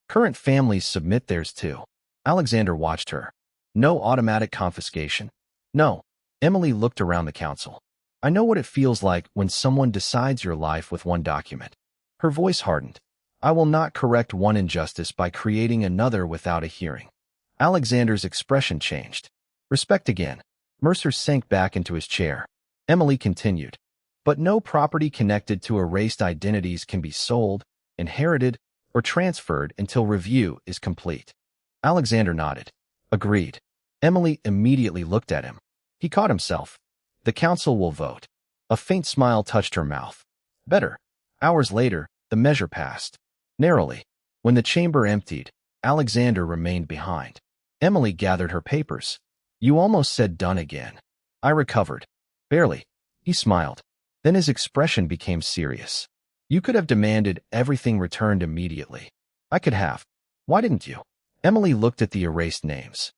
Current families submit theirs too. Alexander watched her. No automatic confiscation. No. Emily looked around the council. I know what it feels like when someone decides your life with one document. Her voice hardened. I will not correct one injustice by creating another without a hearing. Alexander's expression changed. Respect again. Mercer sank back into his chair. Emily continued. But no property connected to erased identities can be sold, inherited, or transferred until review is complete. Alexander nodded. Agreed. Emily immediately looked at him. He caught himself. The council will vote. A faint smile touched her mouth. Better. Hours later, the measure passed. Narrowly. When the chamber emptied, Alexander remained behind. Emily gathered her papers. You almost said done again. I recovered. Barely. He smiled. Then his expression became serious. You could have demanded everything returned immediately. I could have. Why didn't you? Emily looked at the erased names.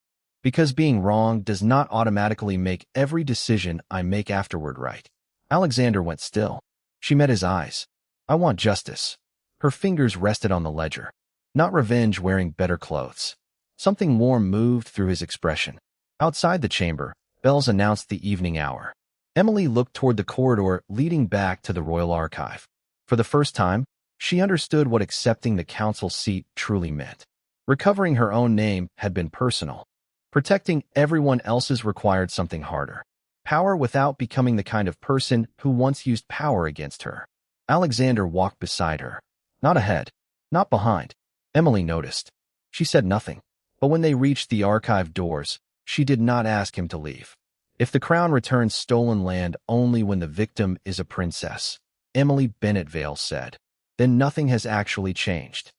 Because being wrong does not automatically make every decision I make afterward right. Alexander went still. She met his eyes. I want justice. Her fingers rested on the ledger. Not revenge wearing better clothes. Something warm moved through his expression. Outside the chamber, bells announced the evening hour. Emily looked toward the corridor leading back to the Royal Archive. For the first time, she understood what accepting the council seat truly meant. Recovering her own name had been personal. Protecting everyone else's required something harder. Power without becoming the kind of person who once used power against her. Alexander walked beside her. Not ahead. Not behind. Emily noticed. She said nothing. But when they reached the archive doors, she did not ask him to leave. If the crown returns stolen land only when the victim is a princess, Emily Bennett Vale said, then nothing has actually changed.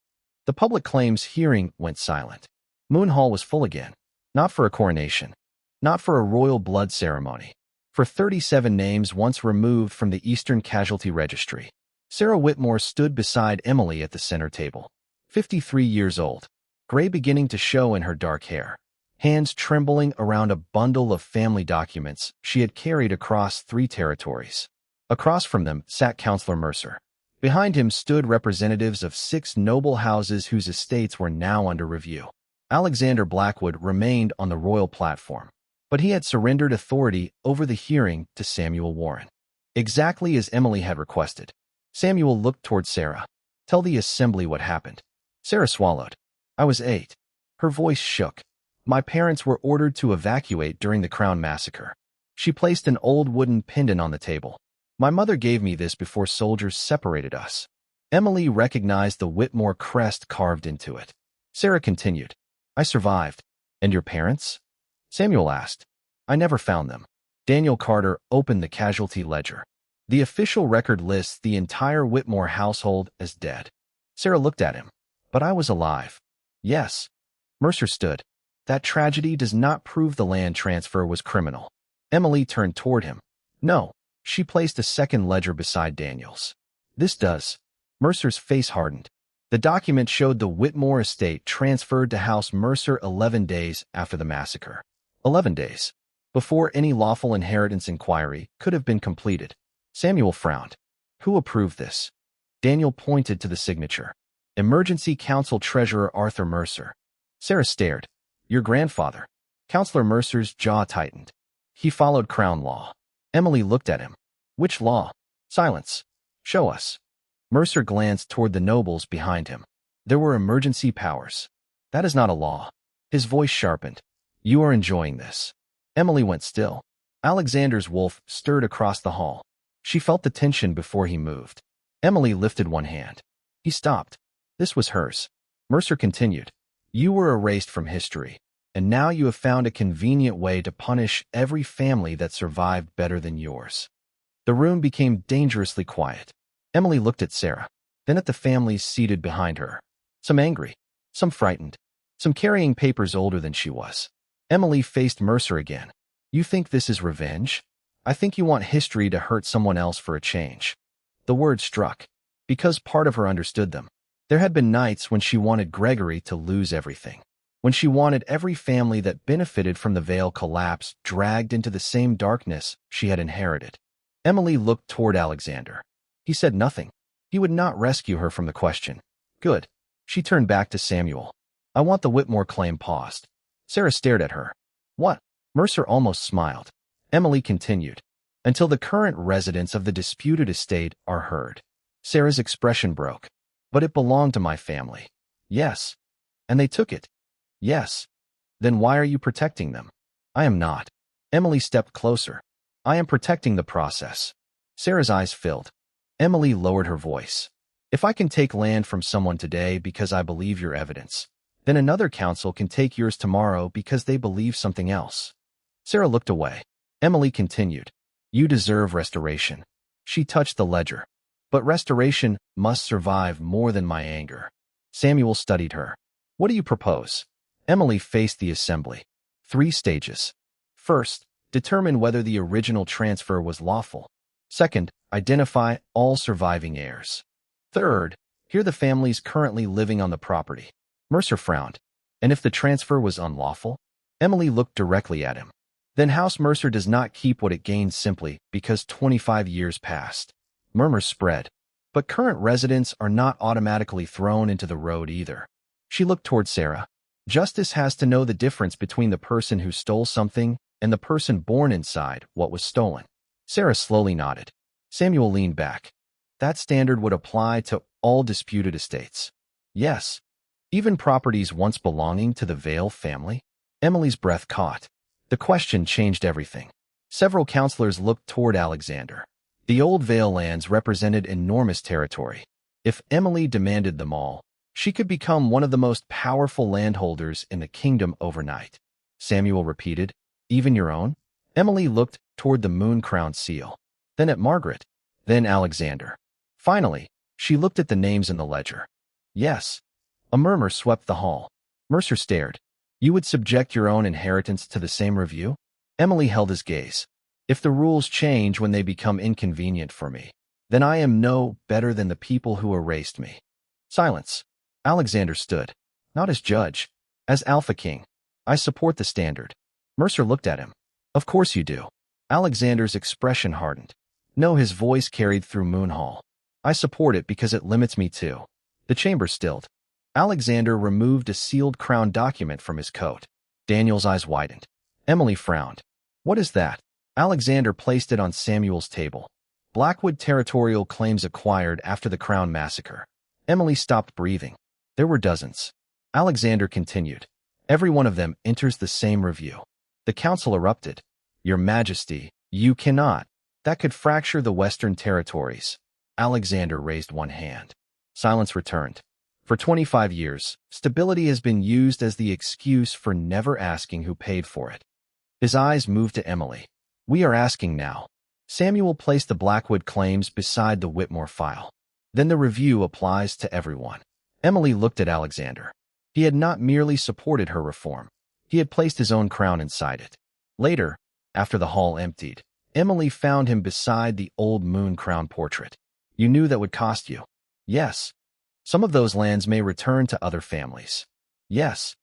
The public claims hearing went silent. Moon Hall was full again. Not for a coronation. Not for a royal blood ceremony. For 37 names once removed from the Eastern Casualty Registry. Sarah Whitmore stood beside Emily at the center table. 53 years old. Gray beginning to show in her dark hair. Hands trembling around a bundle of family documents she had carried across 3 territories. Across from them sat Councillor Mercer. Behind him stood representatives of 6 noble houses whose estates were now under review. Alexander Blackwood remained on the royal platform, but he had surrendered authority over the hearing to Samuel Warren. Exactly as Emily had requested. Samuel looked toward Sarah. Tell the assembly what happened. Sarah swallowed. I was 8. Her voice shook. My parents were ordered to evacuate during the Crown Massacre. She placed an old wooden pendant on the table. My mother gave me this before soldiers separated us. Emily recognized the Whitmore crest carved into it. Sarah continued. I survived. And your parents? Samuel asked. I never found them. Daniel Carter opened the casualty ledger. The official record lists the entire Whitmore household as dead. Sarah looked at him. But I was alive. Yes. Mercer stood. That tragedy does not prove the land transfer was criminal. Emily turned toward him. No. She placed a second ledger beside Daniel's. This does. Mercer's face hardened. The document showed the Whitmore estate transferred to House Mercer 11 days after the massacre. 11 days. Before any lawful inheritance inquiry could have been completed. Samuel frowned. Who approved this? Daniel pointed to the signature. Emergency Council Treasurer Arthur Mercer. Sarah stared. Your grandfather. Councillor Mercer's jaw tightened. He followed Crown law. Emily looked at him. Which law? Silence. Show us. Mercer glanced toward the nobles behind him. There were emergency powers. That is not a law. His voice sharpened. You are enjoying this. Emily went still. Alexander's wolf stirred across the hall. She felt the tension before he moved. Emily lifted one hand. He stopped. This was hers. Mercer continued. You were erased from history, and now you have found a convenient way to punish every family that survived better than yours. The room became dangerously quiet. Emily looked at Sarah, then at the families seated behind her. Some angry, some frightened, some carrying papers older than she was. Emily faced Mercer again. You think this is revenge? I think you want history to hurt someone else for a change. The word struck, because part of her understood them. There had been nights when she wanted Gregory to lose everything, when she wanted every family that benefited from the Veil collapse dragged into the same darkness she had inherited. Emily looked toward Alexander. He said nothing. He would not rescue her from the question. Good. She turned back to Samuel. I want the Whitmore claim paused. Sarah stared at her. What? Mercer almost smiled. Emily continued. Until the current residents of the disputed estate are heard. Sarah's expression broke. But it belonged to my family. Yes. And they took it. Yes. Then why are you protecting them? I am not. Emily stepped closer. I am protecting the process. Sarah's eyes filled. Emily lowered her voice. If I can take land from someone today because I believe your evidence, then another council can take yours tomorrow because they believe something else. Sarah looked away. Emily continued. You deserve restoration. She touched the ledger. But restoration must survive more than my anger. Samuel studied her. What do you propose? Emily faced the assembly. 3 stages. First, determine whether the original transfer was lawful. Second, identify all surviving heirs. Third, hear the families currently living on the property. Mercer frowned. And if the transfer was unlawful? Emily looked directly at him. Then House Mercer does not keep what it gained simply because 25 years passed. Murmurs spread. But current residents are not automatically thrown into the road either. She looked toward Sarah. Justice has to know the difference between the person who stole something and the person born inside what was stolen. Sarah slowly nodded. Samuel leaned back. That standard would apply to all disputed estates. Yes. Even properties once belonging to the Vale family? Emily's breath caught. The question changed everything. Several counselors looked toward Alexander. The old Vale lands represented enormous territory. If Emily demanded them all, she could become one of the most powerful landholders in the kingdom overnight. Samuel repeated, even your own? Emily looked toward the moon-crowned seal, then at Margaret, then Alexander. Finally, she looked at the names in the ledger. Yes. A murmur swept the hall. Mercer stared. You would subject your own inheritance to the same review? Emily held his gaze. If the rules change when they become inconvenient for me, then I am no better than the people who erased me. Silence. Alexander stood. Not as judge. As Alpha King. I support the standard. Mercer looked at him. Of course you do. Alexander's expression hardened. No, his voice carried through Moon Hall. I support it because it limits me too. The chamber stilled. Alexander removed a sealed crown document from his coat. Daniel's eyes widened. Emily frowned. What is that? Alexander placed it on Samuel's table. Blackwood territorial claims acquired after the Crown Massacre. Emily stopped breathing. There were dozens. Alexander continued. Every one of them enters the same review. The council erupted. Your Majesty, you cannot. That could fracture the Western territories. Alexander raised one hand. Silence returned. For 25 years, stability has been used as the excuse for never asking who paid for it. His eyes moved to Emily. We are asking now. Samuel placed the Blackwood claims beside the Whitmore file. Then the review applies to everyone. Emily looked at Alexander. He had not merely supported her reform. He had placed his own crown inside it. Later, after the hall emptied, Emily found him beside the old moon crown portrait. You knew that would cost you. Yes. Some of those lands may return to other families. Yes.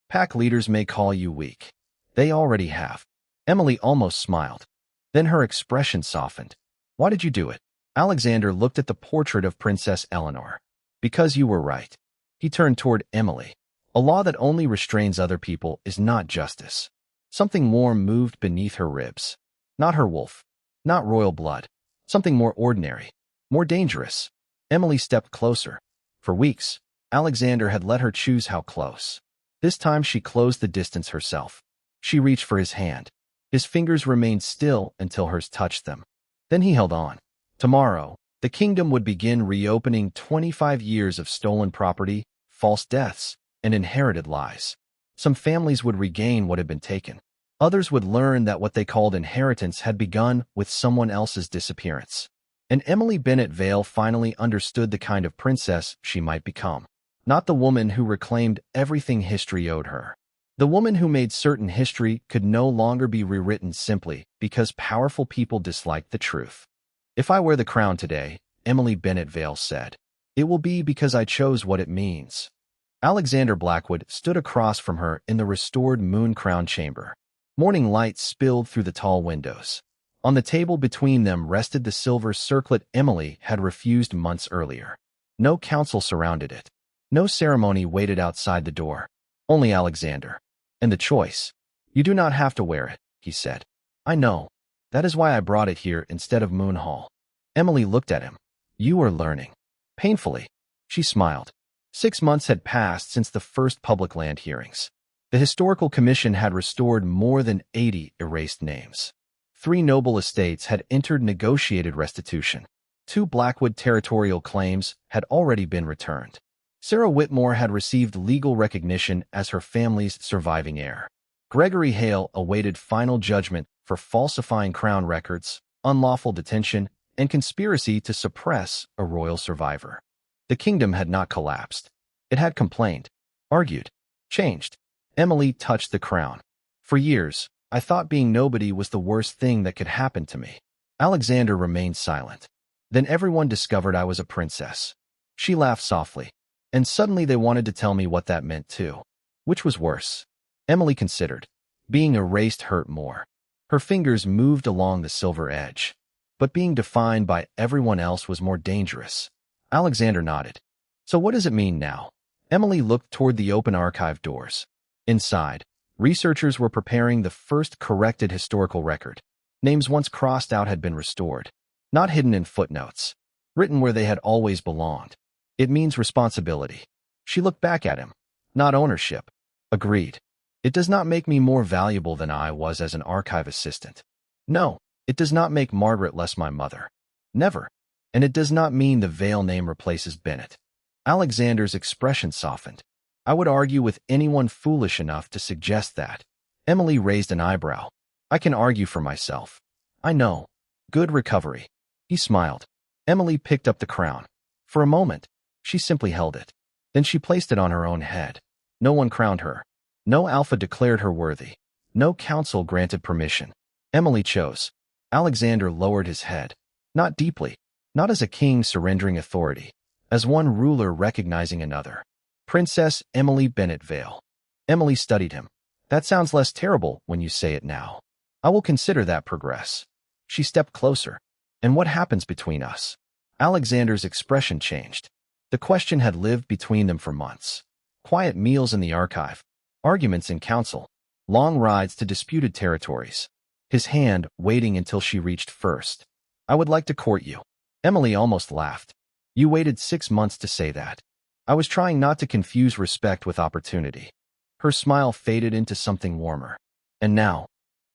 Pack leaders may call you weak. They already have. Emily almost smiled. Then her expression softened. Why did you do it? Alexander looked at the portrait of Princess Eleanor. Because you were right. He turned toward Emily. A law that only restrains other people is not justice. Something more moved beneath her ribs. Not her wolf. Not royal blood. Something more ordinary. More dangerous. Emily stepped closer. For weeks, Alexander had let her choose how close. This time she closed the distance herself. She reached for his hand. His fingers remained still until hers touched them. Then he held on. Tomorrow, the kingdom would begin reopening 25 years of stolen property, false deaths, and inherited lies. Some families would regain what had been taken. Others would learn that what they called inheritance had begun with someone else's disappearance. And Emily Bennett Vale finally understood the kind of princess she might become. Not the woman who reclaimed everything history owed her. The woman who made certain history could no longer be rewritten simply because powerful people disliked the truth. "If I wear the crown today," Emily Bennett Vale said, "it will be because I chose what it means." Alexander Blackwood stood across from her in the restored moon crown chamber. Morning light spilled through the tall windows. On the table between them rested the silver circlet Emily had refused months earlier. No council surrounded it. No ceremony waited outside the door. Only Alexander. And the choice. "You do not have to wear it," he said. "I know. That is why I brought it here instead of Moon Hall." Emily looked at him. "You are learning." Painfully. She smiled. 6 months had passed since the first public land hearings. The Historical Commission had restored more than 80 erased names. 3 noble estates had entered negotiated restitution. 2 Blackwood territorial claims had already been returned. Sarah Whitmore had received legal recognition as her family's surviving heir. Gregory Hale awaited final judgment for falsifying crown records, unlawful detention, and conspiracy to suppress a royal survivor. The kingdom had not collapsed. It had complained, argued, changed. Emily touched the crown. "For years, I thought being nobody was the worst thing that could happen to me." Alexander remained silent. "Then everyone discovered I was a princess." She laughed softly. "And suddenly they wanted to tell me what that meant too." Which was worse? Emily considered. Being erased hurt more. Her fingers moved along the silver edge. But being defined by everyone else was more dangerous. Alexander nodded. "So what does it mean now?" Emily looked toward the open archive doors. Inside, researchers were preparing the first corrected historical record. Names once crossed out had been restored. Not hidden in footnotes. Written where they had always belonged. "It means responsibility." She looked back at him. "Not ownership." Agreed. "It does not make me more valuable than I was as an archive assistant." "No, it does not make Margaret less my mother." "Never. And it does not mean the Vale name replaces Bennett." Alexander's expression softened. "I would argue with anyone foolish enough to suggest that." Emily raised an eyebrow. "I can argue for myself." "I know. Good recovery." He smiled. Emily picked up the crown. For a moment, she simply held it. Then she placed it on her own head. No one crowned her. No alpha declared her worthy. No council granted permission. Emily chose. Alexander lowered his head. Not deeply. Not as a king surrendering authority. As one ruler recognizing another. "Princess Emily Bennett Vale." Emily studied him. "That sounds less terrible when you say it now. I will consider that progress." She stepped closer. "And what happens between us?" Alexander's expression changed. The question had lived between them for months. Quiet meals in the archive. Arguments in council. Long rides to disputed territories. His hand waiting until she reached first. "I would like to court you." Emily almost laughed. "You waited 6 months to say that." "I was trying not to confuse respect with opportunity." Her smile faded into something warmer. "And now?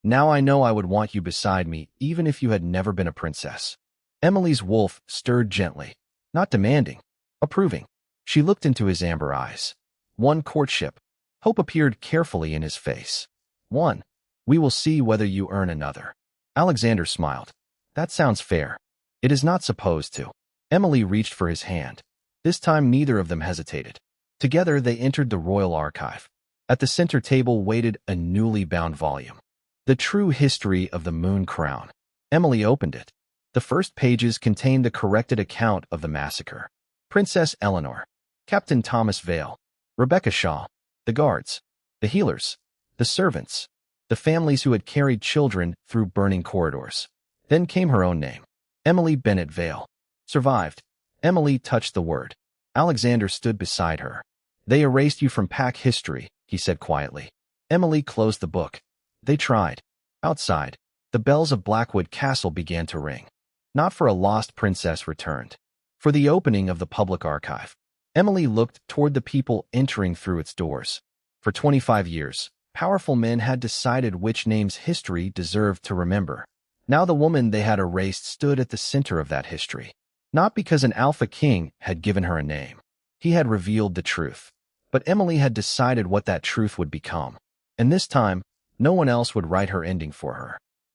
Now I know I would want you beside me even if you had never been a princess." Emily's wolf stirred gently. Not demanding. Approving. She looked into his amber eyes. "One courtship." Hope appeared carefully in his face. "One. We will see whether you earn another." Alexander smiled. "That sounds fair." "It is not supposed to." Emily reached for his hand. This time neither of them hesitated. Together they entered the royal archive. At the center table waited a newly bound volume. The True History of the Moon Crown. Emily opened it. The first pages contained the corrected account of the massacre. Princess Eleanor. Captain Thomas Vale. Rebecca Shaw. The guards. The healers. The servants. The families who had carried children through burning corridors. Then came her own name. Emily Bennett Vale. Survived. Emily touched the word. Alexander stood beside her. "They erased you from pack history," he said quietly. Emily closed the book. They tried. Outside, the bells of Blackwood Castle began to ring. Not for a lost princess returned. For the opening of the public archive. Emily looked toward the people entering through its doors. For 25 years, Powerful men had decided which names history deserved to remember. Now the woman they had erased stood at the center of that history. Not because an Alpha King had given her a name. He had revealed the truth. But Emily had decided what that truth would become. And this time, no one else would write her ending for her.